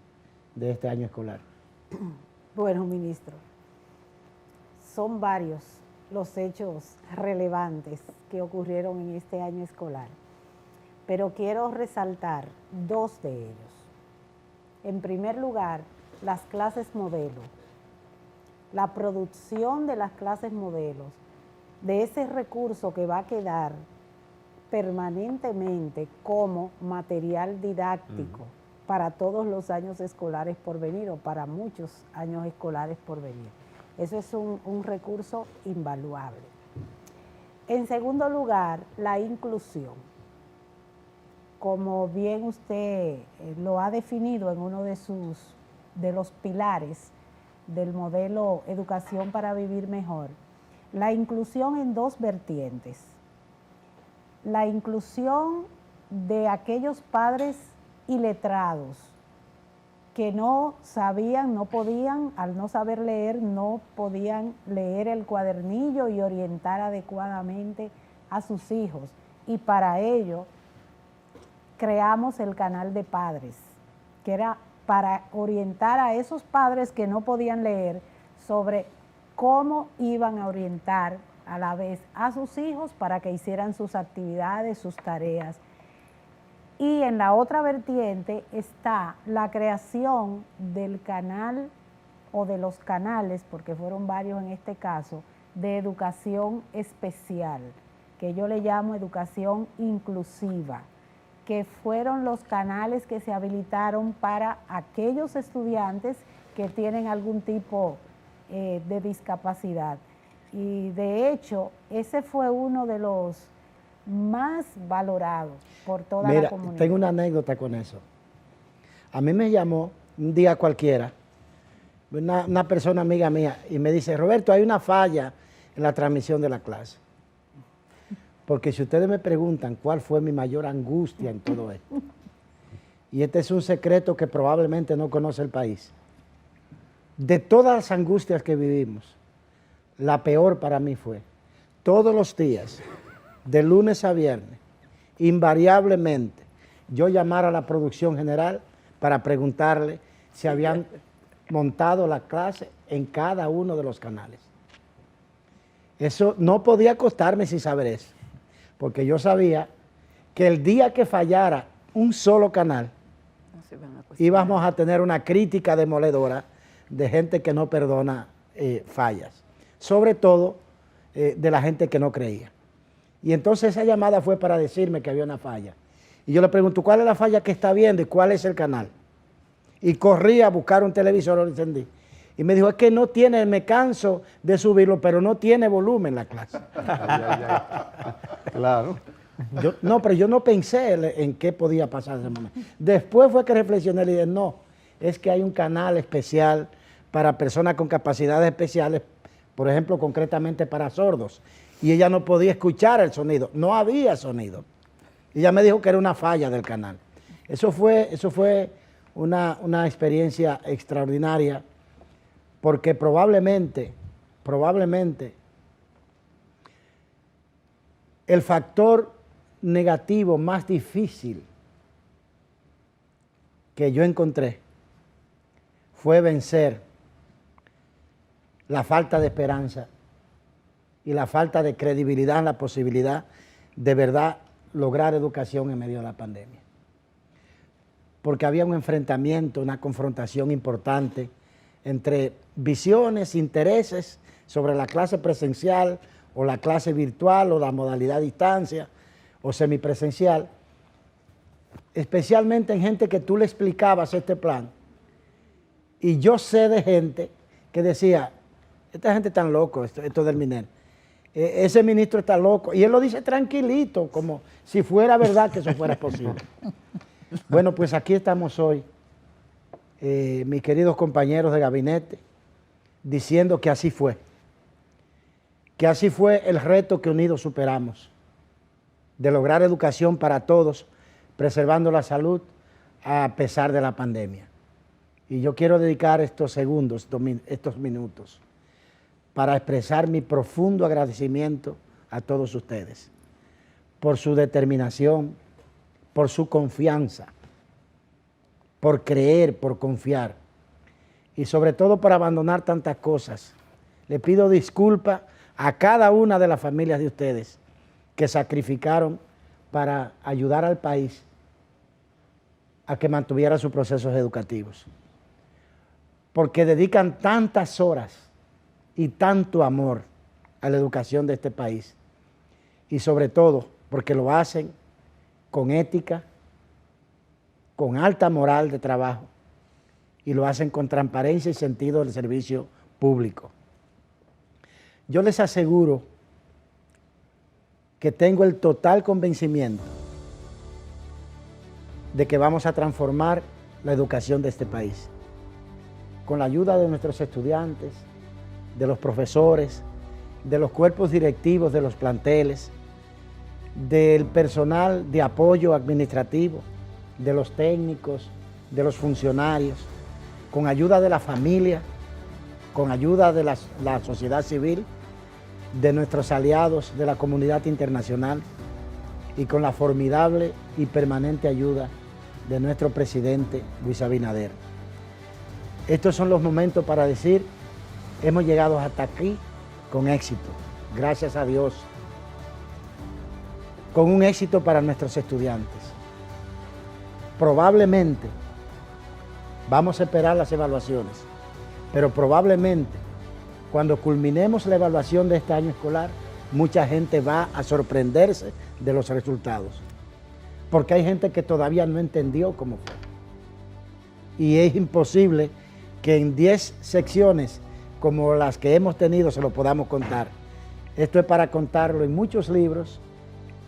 de este año escolar? Bueno, ministro, son varios los hechos relevantes que ocurrieron en este año escolar, pero quiero resaltar dos de ellos. En primer lugar, las clases modelo, la producción de las clases modelos, de ese recurso que va a quedar permanentemente como material didáctico para todos los años escolares por venir o para muchos años escolares por venir. Eso es un recurso invaluable. En segundo lugar, la inclusión. Como bien usted lo ha definido en uno de los pilares del modelo Educación para Vivir Mejor, la inclusión en dos vertientes. La inclusión de aquellos padres iletrados que no sabían, no podían, al no saber leer, no podían leer el cuadernillo y orientar adecuadamente a sus hijos. Y para ello creamos el canal de padres, que era para orientar a esos padres que no podían leer sobre cómo iban a orientar a la vez a sus hijos para que hicieran sus actividades, sus tareas. Y en la otra vertiente está la creación del canal o de los canales, porque fueron varios en este caso, de educación especial, que yo le llamo educación inclusiva, que fueron los canales que se habilitaron para aquellos estudiantes que tienen algún tipo de discapacidad. Y de hecho, ese fue uno de los más valorados por toda la comunidad. Tengo una anécdota con eso. A mí me llamó un día cualquiera una persona amiga mía y me dice: Roberto, hay una falla en la transmisión de la clase. Porque si ustedes me preguntan cuál fue mi mayor angustia en todo esto, y este es un secreto que probablemente no conoce el país, de todas las angustias que vivimos, la peor para mí fue todos los días, de lunes a viernes, invariablemente, yo llamar a la producción general para preguntarle si habían montado la clase en cada uno de los canales. Eso no podía acostarme sin saber eso, porque yo sabía que el día que fallara un solo canal, íbamos a tener una crítica demoledora de gente que no perdona fallas, sobre todo de la gente que no creía. Y entonces esa llamada fue para decirme que había una falla. Y yo le pregunto: ¿cuál es la falla que está viendo y cuál es el canal? Y corrí a buscar un televisor, lo encendí. Y me dijo: es que no tiene, me canso de subirlo, pero no tiene volumen la clase. Claro. Pero yo no pensé en qué podía pasar en ese momento. Después fue que reflexioné y dije: no, es que hay un canal especial para personas con capacidades especiales, por ejemplo, concretamente para sordos. Y ella no podía escuchar el sonido, no había sonido. Y ella me dijo que era una falla del canal. Eso fue una experiencia extraordinaria, porque probablemente, el factor negativo más difícil que yo encontré fue vencer la falta de esperanza y la falta de credibilidad en la posibilidad de verdad lograr educación en medio de la pandemia. Porque había un enfrentamiento, una confrontación importante entre visiones, intereses sobre la clase presencial o la clase virtual o la modalidad a distancia o semipresencial, especialmente en gente que tú le explicabas este plan. Y yo sé de gente que decía: esta gente tan loco, esto del MINER. Ese ministro está loco. Y él lo dice tranquilito, como si fuera verdad que eso fuera posible. Bueno, pues aquí estamos hoy, mis queridos compañeros de gabinete, diciendo que así fue. que así fue el reto que unidos superamos, de lograr educación para todos, preservando la salud a pesar de la pandemia. Y yo quiero dedicar estos segundos, estos minutos, para expresar mi profundo agradecimiento a todos ustedes por su determinación, por su confianza, por creer, por confiar y sobre todo por abandonar tantas cosas. Le pido disculpas a cada una de las familias de ustedes que sacrificaron para ayudar al país a que mantuviera sus procesos educativos, porque dedican tantas horas y tanto amor a la educación de este país, y sobre todo porque lo hacen con ética, con alta moral de trabajo, y lo hacen con transparencia y sentido del servicio público. Yo les aseguro que tengo el total convencimiento de que vamos a transformar la educación de este país, con la ayuda de nuestros estudiantes, de los profesores, de los cuerpos directivos de los planteles, del personal de apoyo administrativo, de los técnicos, de los funcionarios, con ayuda de la familia, con ayuda de la sociedad civil, de nuestros aliados de la comunidad internacional y con la formidable y permanente ayuda de nuestro presidente Luis Abinader. Estos son los momentos para decir, hemos llegado hasta aquí con éxito, gracias a Dios, con un éxito para nuestros estudiantes. Probablemente, vamos a esperar las evaluaciones, pero probablemente cuando culminemos la evaluación de este año escolar, mucha gente va a sorprenderse de los resultados, porque hay gente que todavía no entendió cómo fue. Y es imposible que en 10 secciones como las que hemos tenido se lo podamos contar. Esto es para contarlo en muchos libros,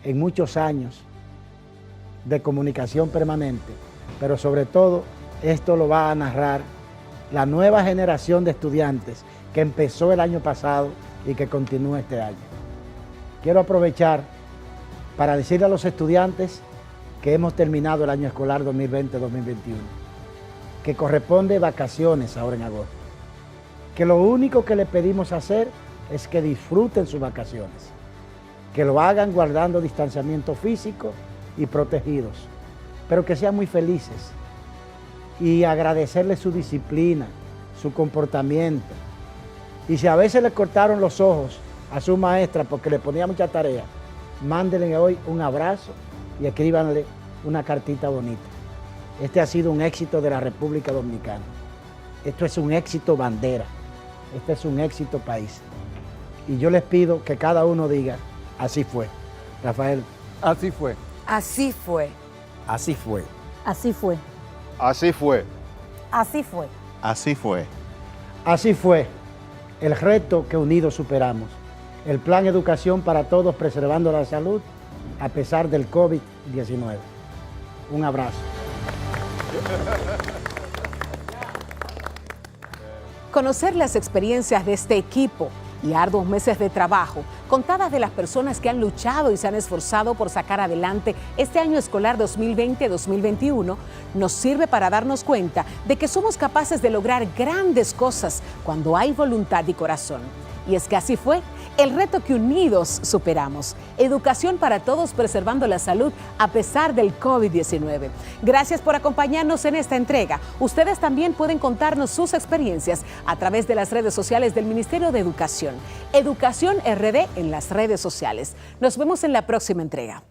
en muchos años de comunicación permanente, pero sobre todo esto lo va a narrar la nueva generación de estudiantes que empezó el año pasado y que continúa este año. Quiero aprovechar para decirle a los estudiantes que hemos terminado el año escolar 2020-2021, que corresponde vacaciones ahora en agosto, que lo único que le pedimos hacer es que disfruten sus vacaciones, que lo hagan guardando distanciamiento físico y protegidos, pero que sean muy felices y agradecerle su disciplina, su comportamiento. Y si a veces le cortaron los ojos a su maestra porque le ponía mucha tarea, mándenle hoy un abrazo y escríbanle una cartita bonita. Este ha sido un éxito de la República Dominicana. Esto es un éxito bandera. Este es un éxito país. Y yo les pido que cada uno diga, así fue. Rafael. Así fue. Así fue. Así fue. Así fue. Así fue. Así fue. Así fue. Así fue el reto que unidos superamos. El Plan Educación para Todos preservando la salud a pesar del COVID-19. Un abrazo. Conocer las experiencias de este equipo y arduos meses de trabajo, contadas de las personas que han luchado y se han esforzado por sacar adelante este año escolar 2020-2021, nos sirve para darnos cuenta de que somos capaces de lograr grandes cosas cuando hay voluntad y corazón. Y es que así fue el reto que unidos superamos. Educación para todos preservando la salud a pesar del COVID-19. Gracias por acompañarnos en esta entrega. Ustedes también pueden contarnos sus experiencias a través de las redes sociales del Ministerio de Educación. Educación RD en las redes sociales. Nos vemos en la próxima entrega.